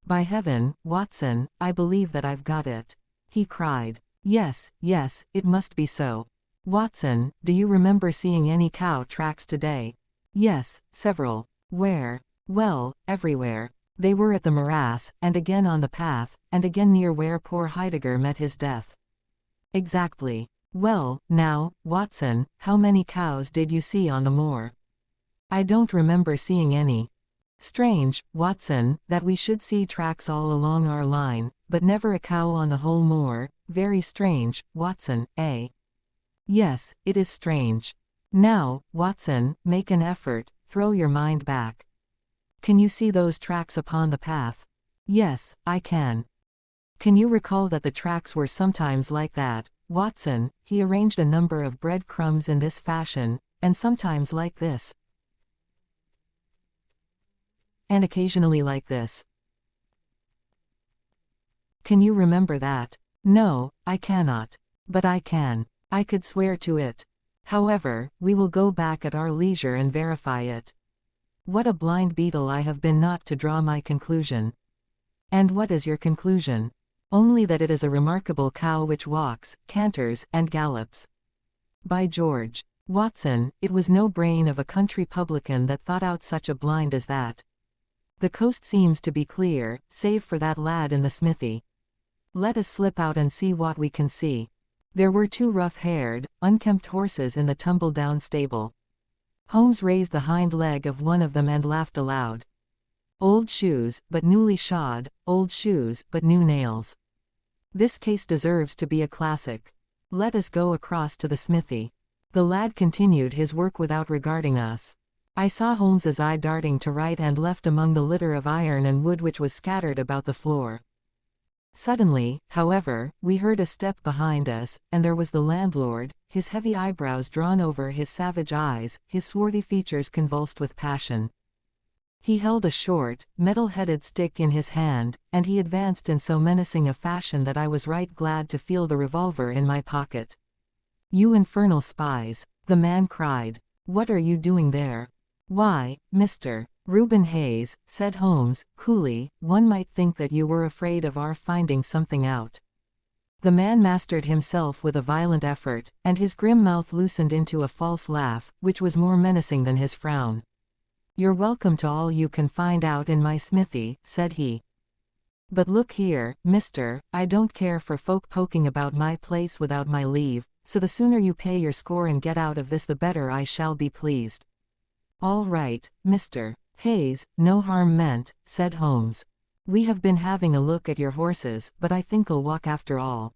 A: "By heaven, Watson, I believe that I've got it!" he cried. "Yes, yes, it must be so. Watson, do you remember seeing any cow tracks today?" "Yes, several." "Where?" "Well, everywhere. They were at the morass, and again on the path, and again near where poor Heidegger met his death." "Exactly. Well, now, Watson, how many cows did you see on the moor?" "I don't remember seeing any." "Strange, Watson, that we should see tracks all along our line, but never a cow on the whole moor. Very strange, Watson, eh?" "Yes, it is strange. Now, Watson, make an effort, throw your mind back. Can you see those tracks upon the path?" "Yes, I can." "Can you recall that the tracks were sometimes like that, Watson?" He arranged a number of bread crumbs in this fashion, and sometimes like this, and occasionally like this. "Can you remember that?" "No, I cannot. But I can. I could swear to it. However, we will go back at our leisure and verify it. What a blind beetle I have been not to draw my conclusion." "And what is your conclusion?" "Only that it is a remarkable cow which walks, canters, and gallops." "By George, Watson, it was no brain of a country publican that thought out such a blind as that. The coast seems to be clear, save for that lad in the smithy. Let us slip out and see what we can see." There were 2 rough-haired, unkempt horses in the tumble-down stable. Holmes raised the hind leg of one of them and laughed aloud. "Old shoes, but newly shod, old shoes, but new nails. This case deserves to be a classic. Let us go across to the smithy." The lad continued his work without regarding us. I saw Holmes's eye darting to right and left among the litter of iron and wood which was scattered about the floor. Suddenly, however, we heard a step behind us, and there was the landlord, his heavy eyebrows drawn over his savage eyes, his swarthy features convulsed with passion. He held a short, metal-headed stick in his hand, and he advanced in so menacing a fashion that I was right glad to feel the revolver in my pocket. "You infernal spies!" the man cried. "What are you doing there?" "Why, Mr. Reuben Hayes," said Holmes, coolly, "one might think that you were afraid of our finding something out." The man mastered himself with a violent effort, and his grim mouth loosened into a false laugh, which was more menacing than his frown. "You're welcome to all you can find out in my smithy," said he. "But look here, mister, I don't care for folk poking about my place without my leave, so the sooner you pay your score and get out of this the better I shall be pleased." "All right, Mr. Hayes, no harm meant," said Holmes. "We have been having a look at your horses, but I think I'll walk after all.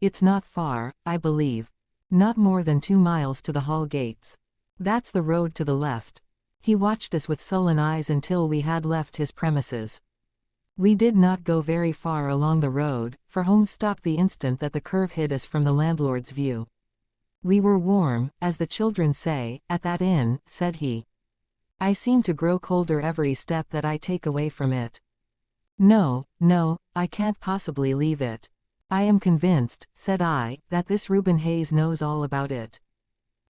A: It's not far, I believe. Not more than 2 miles to the Hall gates. That's the road to the left." He watched us with sullen eyes until we had left his premises. We did not go very far along the road, for Holmes stopped the instant that the curve hid us from the landlord's view. "We were warm, as the children say, at that inn," said he. "I seem to grow colder every step that I take away from it. No, no, I can't possibly leave it. I am convinced," said I, "that this Reuben Hayes knows all about it.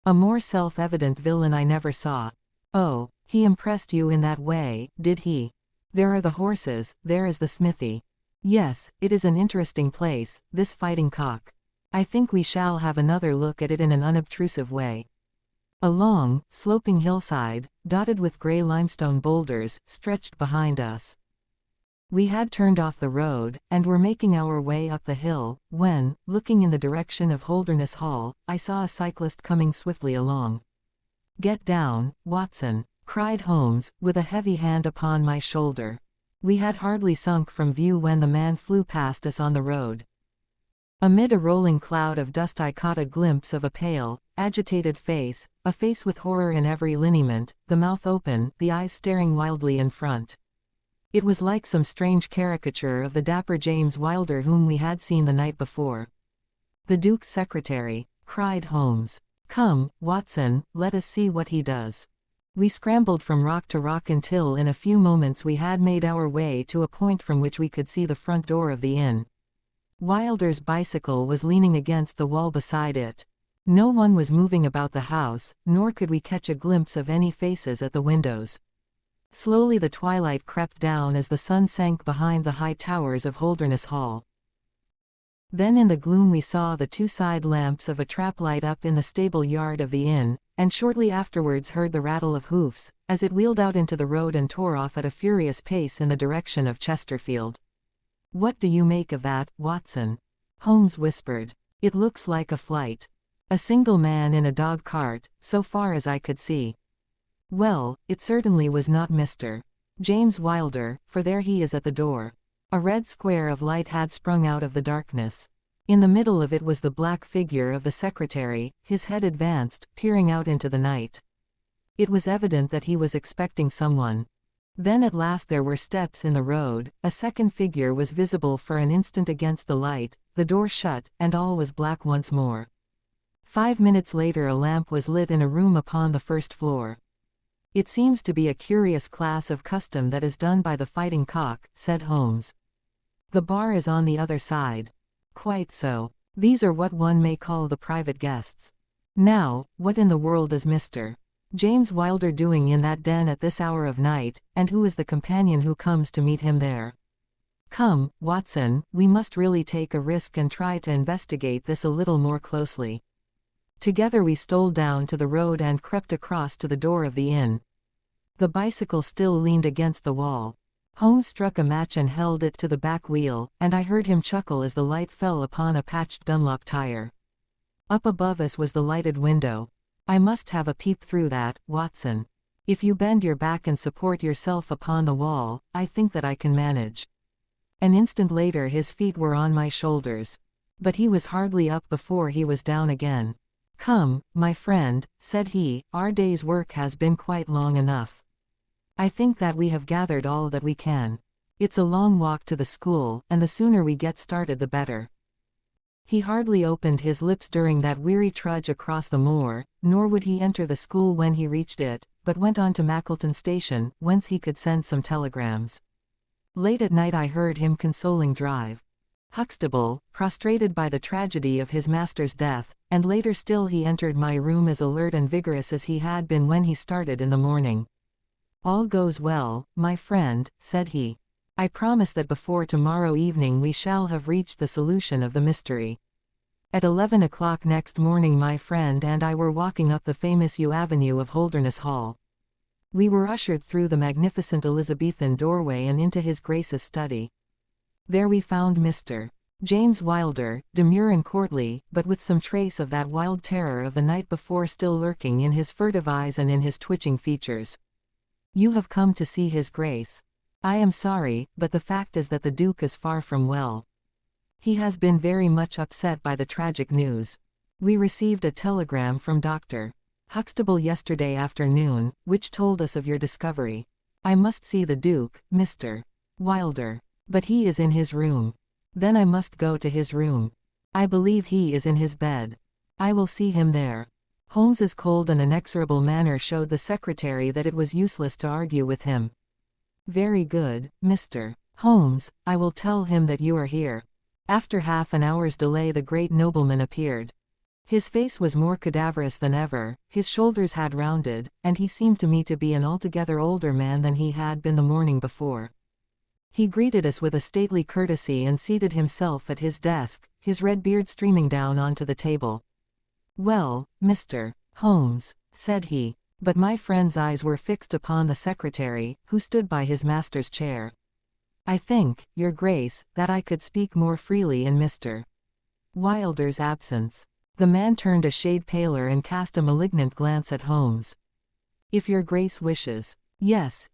A: A more self-evident villain I never saw." "Oh, he impressed you in that way, did he? There are the horses, there is the smithy. Yes, it is an interesting place, this Fighting Cock. I think we shall have another look at it in an unobtrusive way." A long, sloping hillside, dotted with grey limestone boulders, stretched behind us. We had turned off the road, and were making our way up the hill, when, looking in the direction of Holderness Hall, I saw a cyclist coming swiftly along. "Get down, Watson," cried Holmes, with a heavy hand upon my shoulder. We had hardly sunk from view when the man flew past us on the road. Amid a rolling cloud of dust I caught a glimpse of a pale, agitated face, a face with horror in every lineament, the mouth open, the eyes staring wildly in front. It was like some strange caricature of the dapper James Wilder whom we had seen the night before. "The Duke's secretary," cried Holmes. "Come, Watson, let us see what he does." We scrambled from rock to rock until in a few moments we had made our way to a point from which we could see the front door of the inn. Wilder's bicycle was leaning against the wall beside it. No one was moving about the house, nor could we catch a glimpse of any faces at the windows. Slowly the twilight crept down as the sun sank behind the high towers of Holderness Hall. Then in the gloom we saw the two side lamps of a trap light up in the stable yard of the inn, and shortly afterwards heard the rattle of hoofs, as it wheeled out into the road and tore off at a furious pace in the direction of Chesterfield. "What do you make of that, Watson?" Holmes whispered. "It looks like a flight. A single man in a dog cart, so far as I could see." "Well, it certainly was not Mr. James Wilder, for there he is at the door." A red square of light had sprung out of the darkness. In the middle of it was the black figure of the secretary, his head advanced, peering out into the night. It was evident that he was expecting someone. Then at last there were steps in the road, a second figure was visible for an instant against the light, the door shut, and all was black once more. 5 minutes later a lamp was lit in a room upon the first floor. "It seems to be a curious class of custom that is done by the Fighting Cock," said Holmes. "The bar is on the other side." "Quite so. These are what one may call the private guests. Now, what in the world is Mr. James Wilder doing in that den at this hour of night, and who is the companion who comes to meet him there? Come, Watson, we must really take a risk and try to investigate this a little more closely." Together we stole down to the road and crept across to the door of the inn. The bicycle still leaned against the wall. Holmes struck a match and held it to the back wheel, and I heard him chuckle as the light fell upon a patched Dunlop tire. Up above us was the lighted window. "I must have a peep through that, Watson. If you bend your back and support yourself upon the wall, I think that I can manage." An instant later his feet were on my shoulders. But he was hardly up before he was down again. "Come, my friend," said he, "our day's work has been quite long enough. I think that we have gathered all that we can. It's a long walk to the school, and the sooner we get started the better." He hardly opened his lips during that weary trudge across the moor, nor would he enter the school when he reached it, but went on to Mackleton Station, whence he could send some telegrams. Late at night I heard him consoling Drive Huxtable, prostrated by the tragedy of his master's death, and later still he entered my room as alert and vigorous as he had been when he started in the morning. "All goes well, my friend," said he. "I promise that before tomorrow evening we shall have reached the solution of the mystery." At 11 o'clock next morning my friend and I were walking up the famous yew avenue of Holderness Hall. We were ushered through the magnificent Elizabethan doorway and into his Grace's study. There we found Mr. James Wilder, demure and courtly, but with some trace of that wild terror of the night before still lurking in his furtive eyes and in his twitching features. "You have come to see his Grace. I am sorry, but the fact is that the Duke is far from well. He has been very much upset by the tragic news. We received a telegram from Dr. Huxtable yesterday afternoon, which told us of your discovery. I must see the Duke, Mr. Wilder. But he is in his room. Then I must go to his room. I believe he is in his bed. I will see him there." Holmes's cold and inexorable manner showed the secretary that it was useless to argue with him. "Very good, Mr. Holmes, I will tell him that you are here." After half an hour's delay the great nobleman appeared. His face was more cadaverous than ever, his shoulders had rounded, and he seemed to me to be an altogether older man than he had been the morning before. He greeted us with a stately courtesy and seated himself at his desk, his red beard streaming down onto the table. "Well, Mr. Holmes," said he. But my friend's eyes were fixed upon the secretary, who stood by his master's chair. "I think, your Grace, that I could speak more freely in Mr. Wilder's absence." The man turned a shade paler and cast a malignant glance at Holmes. "If your Grace wishes. Yes,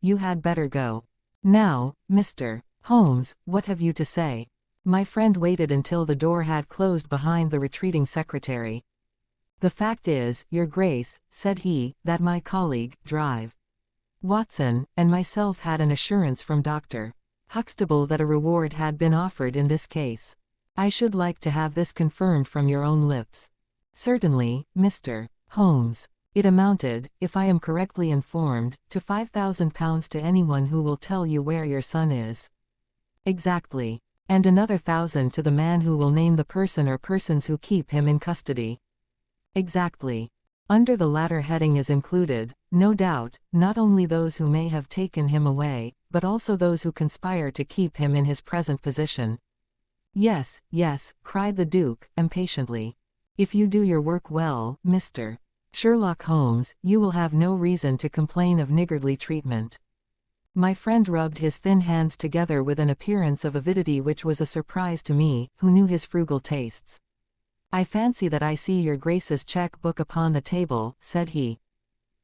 A: you had better go. Now, Mr. Holmes, what have you to say?" My friend waited until the door had closed behind the retreating secretary. "The fact is, your Grace," said he, "that my colleague, Drive Watson, and myself had an assurance from Dr. Huxtable that a reward had been offered in this case. I should like to have this confirmed from your own lips." "Certainly, Mr. Holmes. It amounted, if I am correctly informed, to £5,000 to anyone who will tell you where your son is." "Exactly. And another 1,000 to the man who will name the person or persons who keep him in custody." Exactly. Under the latter heading is included, no doubt, not only those who may have taken him away, but also those who conspire to keep him in his present position. Yes, yes, cried the Duke, impatiently. If you do your work well, Mr. Sherlock Holmes, you will have no reason to complain of niggardly treatment. My friend rubbed his thin hands together with an appearance of avidity which was a surprise to me, who knew his frugal tastes. I fancy that I see your Grace's cheque-book upon the table, said he.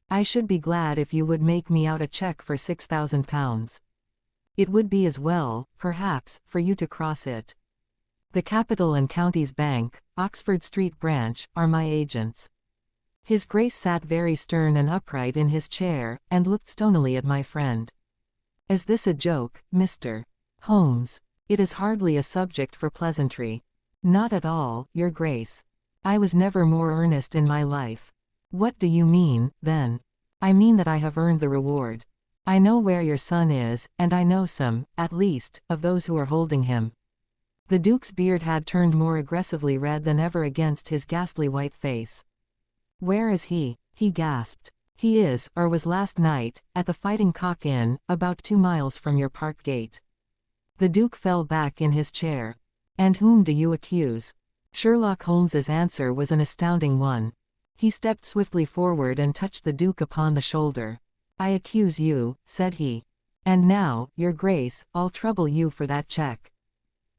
A: I should be glad if you would make me out a cheque for £6,000. It would be as well, perhaps, for you to cross it. The Capital and Counties Bank, Oxford Street branch, are my agents. His Grace sat very stern and upright in his chair, and looked stonily at my friend. Is this a joke, Mr. Holmes? It is hardly a subject for pleasantry. Not at all, your Grace. I was never more earnest in my life. What do you mean, then? I mean that I have earned the reward. I know where your son is, and I know some, at least, of those who are holding him. The Duke's beard had turned more aggressively red than ever against his ghastly white face. Where is he? He gasped. He is, or was last night, at the Fighting Cock Inn, about 2 miles from your park gate. The Duke fell back in his chair. And whom do you accuse? Sherlock Holmes's answer was an astounding one. He stepped swiftly forward and touched the Duke upon the shoulder. I accuse you, said he. And now, your Grace, I'll trouble you for that cheque.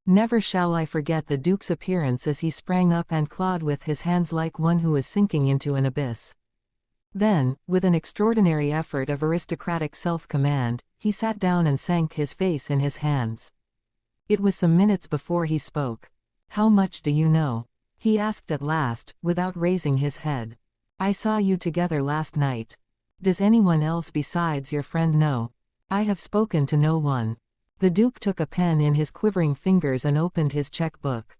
A: Never shall I forget the Duke's appearance as he sprang up and clawed with his hands like one who is sinking into an abyss. Then, with an extraordinary effort of aristocratic self-command, he sat down and sank his face in his hands. It was some minutes before he spoke. How much do you know? He asked at last, without raising his head. I saw you together last night. Does anyone else besides your friend know? I have spoken to no one. The Duke took a pen in his quivering fingers and opened his cheque-book.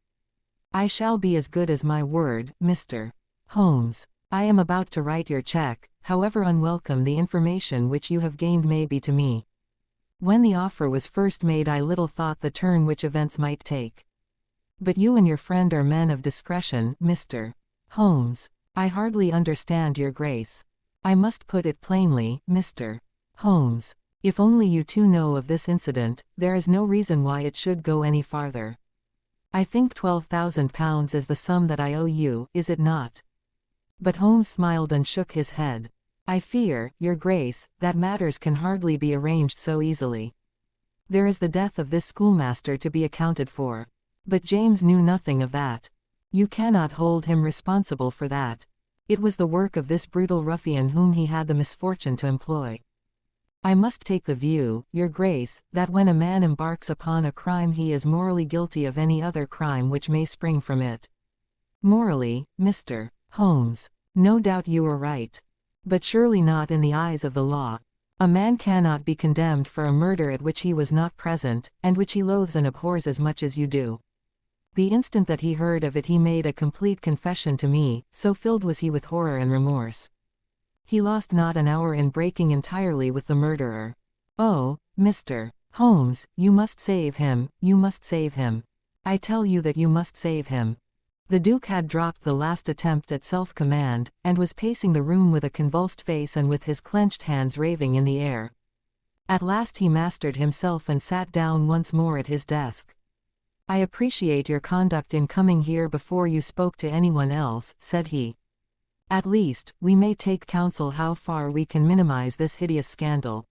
A: I shall be as good as my word, Mr. Holmes. I am about to write your cheque, however unwelcome the information which you have gained may be to me. When the offer was first made I little thought the turn which events might take. But you and your friend are men of discretion, Mr. Holmes. I hardly understand your Grace. I must put it plainly, Mr. Holmes. If only you two know of this incident, there is no reason why it should go any farther. I think £12,000 is the sum that I owe you, is it not? But Holmes smiled and shook his head. I fear, your Grace, that matters can hardly be arranged so easily. There is the death of this schoolmaster to be accounted for. But James knew nothing of that. You cannot hold him responsible for that. It was the work of this brutal ruffian whom he had the misfortune to employ. I must take the view, your Grace, that when a man embarks upon a crime he is morally guilty of any other crime which may spring from it. Morally, Mr. Holmes. No doubt you are right. But surely not in the eyes of the law. A man cannot be condemned for a murder at which he was not present, and which he loathes and abhors as much as you do. The instant that he heard of it he made a complete confession to me, so filled was he with horror and remorse. He lost not an hour in breaking entirely with the murderer. Oh, Mr. Holmes, you must save him, you must save him. I tell you that you must save him. The Duke had dropped the last attempt at self-command, and was pacing the room with a convulsed face and with his clenched hands raving in the air. At last he mastered himself and sat down once more at his desk. I appreciate your conduct in coming here before you spoke to anyone else, said he. At least, we may take counsel how far we can minimize this hideous scandal.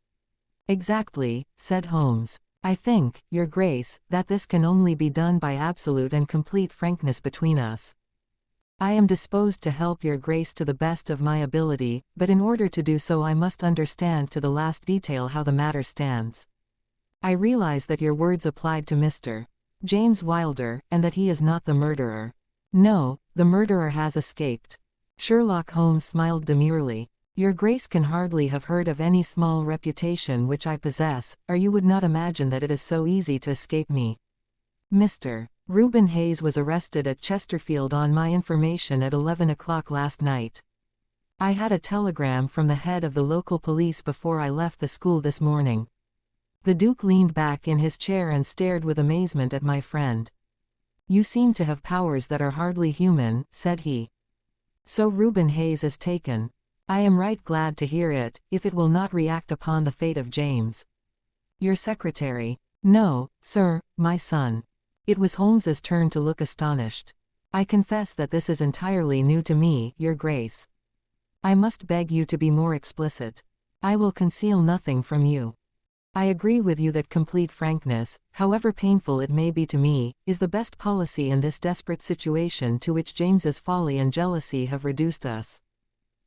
A: Exactly, said Holmes. I think, your Grace, that this can only be done by absolute and complete frankness between us. I am disposed to help your Grace to the best of my ability, but in order to do so I must understand to the last detail how the matter stands. I realize that your words applied to Mr. James Wilder, and that he is not the murderer. No, the murderer has escaped. Sherlock Holmes smiled demurely. Your Grace can hardly have heard of any small reputation which I possess, or you would not imagine that it is so easy to escape me. Mr. Reuben Hayes was arrested at Chesterfield on my information at 11 o'clock last night. I had a telegram from the head of the local police before I left the school this morning. The Duke leaned back in his chair and stared with amazement at my friend. You seem to have powers that are hardly human, said he. So Reuben Hayes is taken. I am right glad to hear it, if it will not react upon the fate of James. Your secretary. No, sir, my son. It was Holmes's turn to look astonished. I confess that this is entirely new to me, your grace. I must beg you to be more explicit. I will conceal nothing from you. I agree with you that complete frankness, however painful it may be to me, is the best policy in this desperate situation to which James's folly and jealousy have reduced us.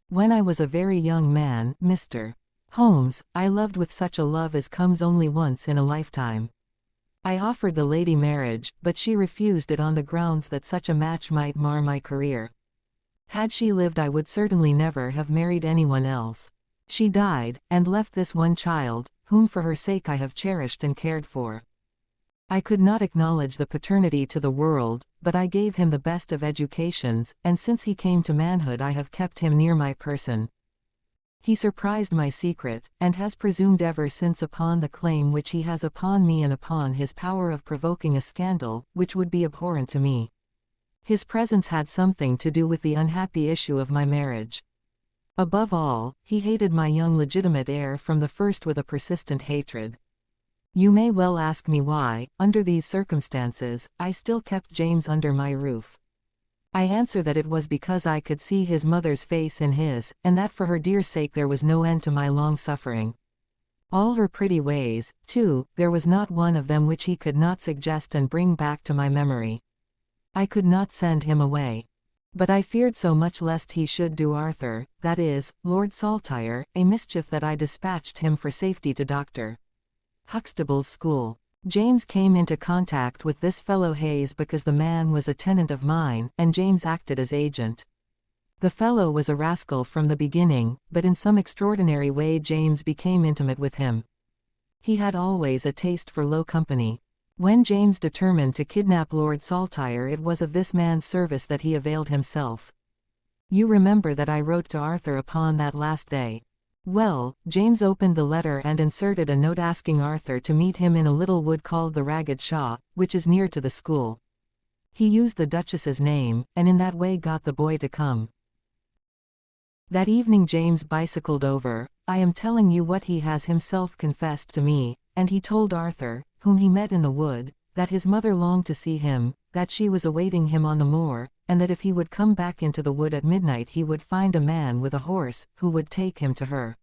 A: When I was a very young man, Mr. Holmes, I loved with such a love as comes only once in a lifetime. I offered the lady marriage, but she refused it on the grounds that such a match might mar my career. Had she lived, I would certainly never have married anyone else. She died, and left this one child, whom for her sake I have cherished and cared for. I could not acknowledge the paternity to the world, but I gave him the best of educations, and since he came to manhood I have kept him near my person. He surprised my secret, and has presumed ever since upon the claim which he has upon me and upon his power of provoking a scandal, which would be abhorrent to me. His presence had something to do with the unhappy issue of my marriage. Above all, he hated my young legitimate heir from the first with a persistent hatred. You may well ask me why, under these circumstances, I still kept James under my roof. I answer that it was because I could see his mother's face in his, and that for her dear sake there was no end to my long suffering. All her pretty ways, too, there was not one of them which he could not suggest and bring back to my memory. I could not send him away. But I feared so much lest he should do Arthur, that is, Lord Saltire, a mischief that I dispatched him for safety to Dr. Huxtable's school. James came into contact with this fellow Hayes because the man was a tenant of mine, and James acted as agent. The fellow was a rascal from the beginning, but in some extraordinary way James became intimate with him. He had always a taste for low company. When James determined to kidnap Lord Saltire, it was of this man's service that he availed himself. You remember that I wrote to Arthur upon that last day. Well, James opened the letter and inserted a note asking Arthur to meet him in a little wood called the Ragged Shaw, which is near to the school. He used the Duchess's name, and in that way got the boy to come. That evening James bicycled over. I am telling you what he has himself confessed to me, and he told Arthur, whom he met in the wood, that his mother longed to see him, that she was awaiting him on the moor, and that if he would come back into the wood at midnight he would find a man with a horse, who would take him to her.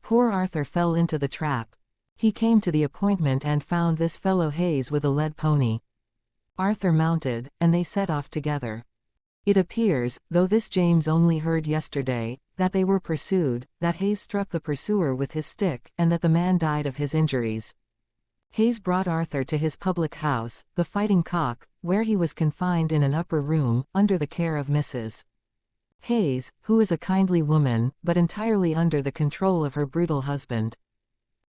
A: Poor Arthur fell into the trap. He came to the appointment and found this fellow Hayes with a led pony. Arthur mounted, and they set off together. It appears, though this James only heard yesterday, that they were pursued, that Hayes struck the pursuer with his stick, and that the man died of his injuries. Hayes brought Arthur to his public house, the Fighting Cock, where he was confined in an upper room, under the care of Mrs. Hayes, who is a kindly woman, but entirely under the control of her brutal husband.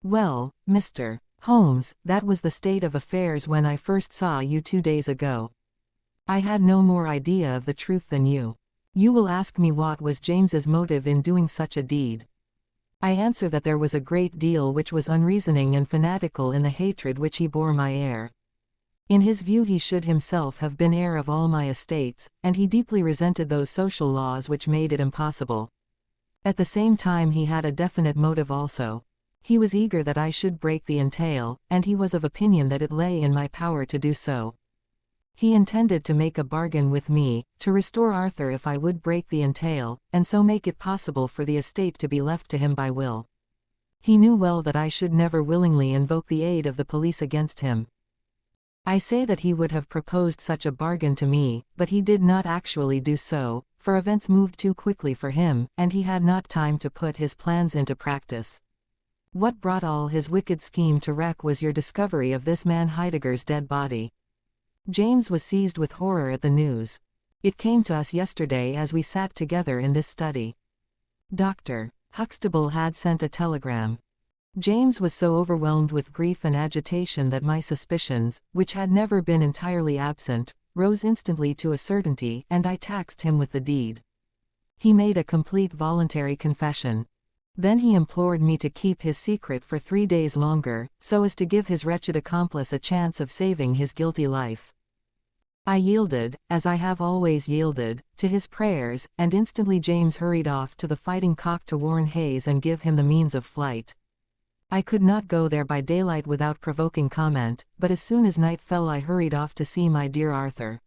A: Well, Mr. Holmes, that was the state of affairs when I first saw you 2 days ago. I had no more idea of the truth than you. You will ask me what was James's motive in doing such a deed. I answer that there was a great deal which was unreasoning and fanatical in the hatred which he bore my heir. In his view he should himself have been heir of all my estates, and he deeply resented those social laws which made it impossible. At the same time he had a definite motive also. He was eager that I should break the entail, and he was of opinion that it lay in my power to do so. He intended to make a bargain with me, to restore Arthur if I would break the entail, and so make it possible for the estate to be left to him by will. He knew well that I should never willingly invoke the aid of the police against him. I say that he would have proposed such a bargain to me, but he did not actually do so, for events moved too quickly for him, and he had not time to put his plans into practice. What brought all his wicked scheme to wreck was your discovery of this man Heidegger's dead body. James was seized with horror at the news. It came to us yesterday as we sat together in this study. Dr. Huxtable had sent a telegram. James was so overwhelmed with grief and agitation that my suspicions, which had never been entirely absent, rose instantly to a certainty, and I taxed him with the deed. He made a complete voluntary confession. Then he implored me to keep his secret for 3 days longer, so as to give his wretched accomplice a chance of saving his guilty life. I yielded, as I have always yielded, to his prayers, and instantly James hurried off to the Fighting Cock to warn Hayes and give him the means of flight. I could not go there by daylight without provoking comment, but as soon as night fell I hurried off to see my dear Arthur.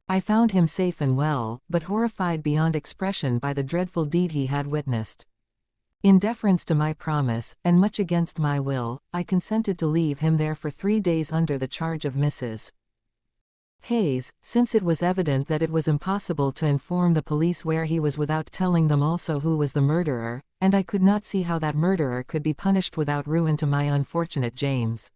A: I found him safe and well, but horrified beyond expression by the dreadful deed he had witnessed. In deference to my promise, and much against my will, I consented to leave him there for 3 days under the charge of Mrs. Hayes, since it was evident that it was impossible to inform the police where he was without telling them also who was the murderer, and I could not see how that murderer could be punished without ruin to my unfortunate James.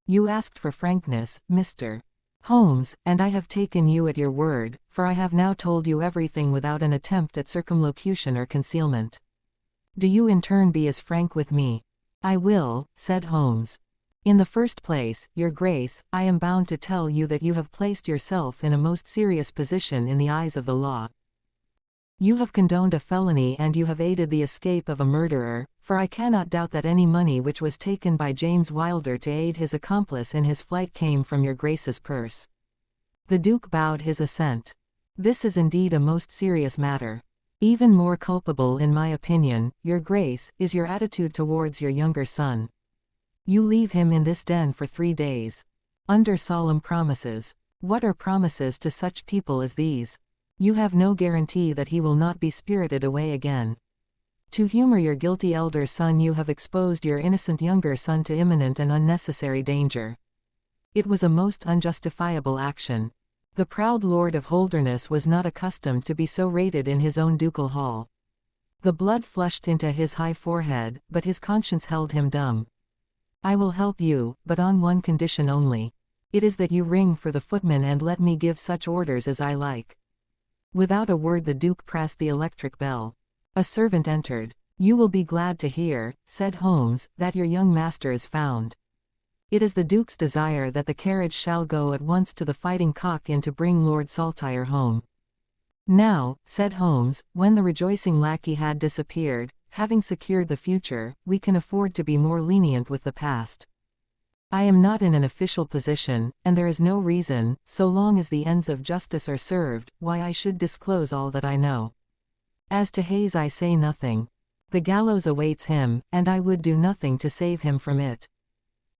A: You asked for frankness, Mr. Holmes, and I have taken you at your word, for I have now told you everything without an attempt at circumlocution or concealment. Do you in turn be as frank with me? I will, said Holmes. In the first place, Your Grace, I am bound to tell you that you have placed yourself in a most serious position in the eyes of the law. You have condoned a felony and you have aided the escape of a murderer, for I cannot doubt that any money which was taken by James Wilder to aid his accomplice in his flight came from Your Grace's purse. The Duke bowed his assent. This is indeed a most serious matter. Even more culpable in my opinion, Your Grace, is your attitude towards your younger son. You leave him in this den for 3 days. Under solemn promises. What are promises to such people as these? You have no guarantee that he will not be spirited away again. To humor your guilty elder son you have exposed your innocent younger son to imminent and unnecessary danger. It was a most unjustifiable action. The proud Lord of Holderness was not accustomed to be so rated in his own ducal hall. The blood flushed into his high forehead, but his conscience held him dumb. I will help you, but on one condition only. It is that you ring for the footman and let me give such orders as I like. Without a word the Duke pressed the electric bell. A servant entered. You will be glad to hear, said Holmes, that your young master is found. It is the Duke's desire that the carriage shall go at once to the Fighting Cock Inn to bring Lord Saltire home. Now, said Holmes, when the rejoicing lackey had disappeared, having secured the future, we can afford to be more lenient with the past. I am not in an official position, and there is no reason, so long as the ends of justice are served, why I should disclose all that I know. As to Hayes I say nothing. The gallows awaits him, and I would do nothing to save him from it.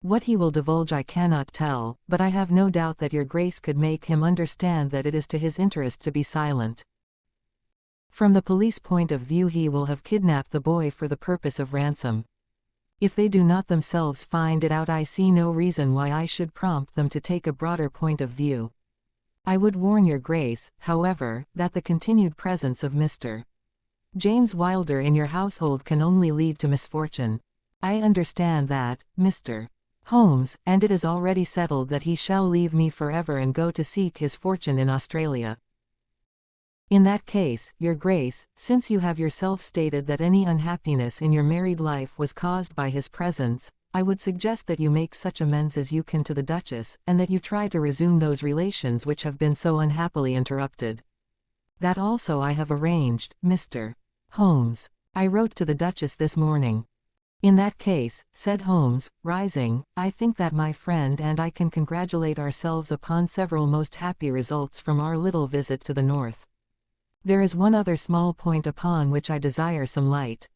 A: What he will divulge I cannot tell, but I have no doubt that Your Grace could make him understand that it is to his interest to be silent. From the police point of view he will have kidnapped the boy for the purpose of ransom. If they do not themselves find it out I see no reason why I should prompt them to take a broader point of view. I would warn Your Grace, however, that the continued presence of Mr. James Wilder in your household can only lead to misfortune. I understand that, Mr. Holmes, and it is already settled that he shall leave me forever and go to seek his fortune in Australia. In that case, Your Grace, since you have yourself stated that any unhappiness in your married life was caused by his presence, I would suggest that you make such amends as you can to the Duchess, and that you try to resume those relations which have been so unhappily interrupted. That also I have arranged, Mr. Holmes. I wrote to the Duchess this morning. In that case, said Holmes, rising, I think that my friend and I can congratulate ourselves upon several most happy results from our little visit to the north. There is one other small point upon which I desire some light.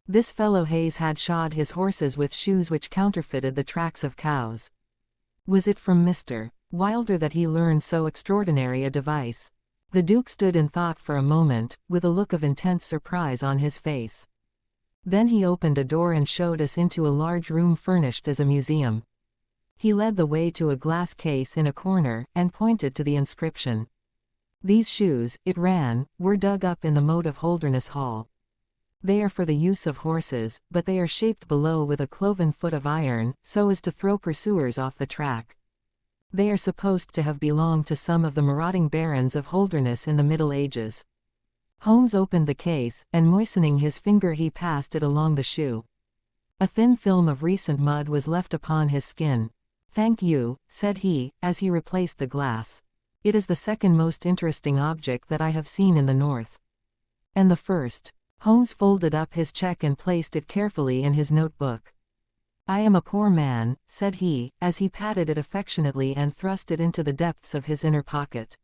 A: This fellow Hayes had shod his horses with shoes which counterfeited the tracks of cows. Was it from Mr. Wilder that he learned so extraordinary a device? The Duke stood in thought for a moment, with a look of intense surprise on his face. Then he opened a door and showed us into a large room furnished as a museum. He led the way to a glass case in a corner, and pointed to the inscription. These shoes, it ran, were dug up in the moat of Holderness Hall. They are for the use of horses, but they are shaped below with a cloven foot of iron, so as to throw pursuers off the track. They are supposed to have belonged to some of the marauding barons of Holderness in the Middle Ages. Holmes opened the case, and moistening his finger he passed it along the shoe. A thin film of recent mud was left upon his skin. Thank you, said he, as he replaced the glass. It is the second most interesting object that I have seen in the north. And the first. Holmes folded up his check and placed it carefully in his notebook. "I am a poor man," said he, as he patted it affectionately and thrust it into the depths of his inner pocket.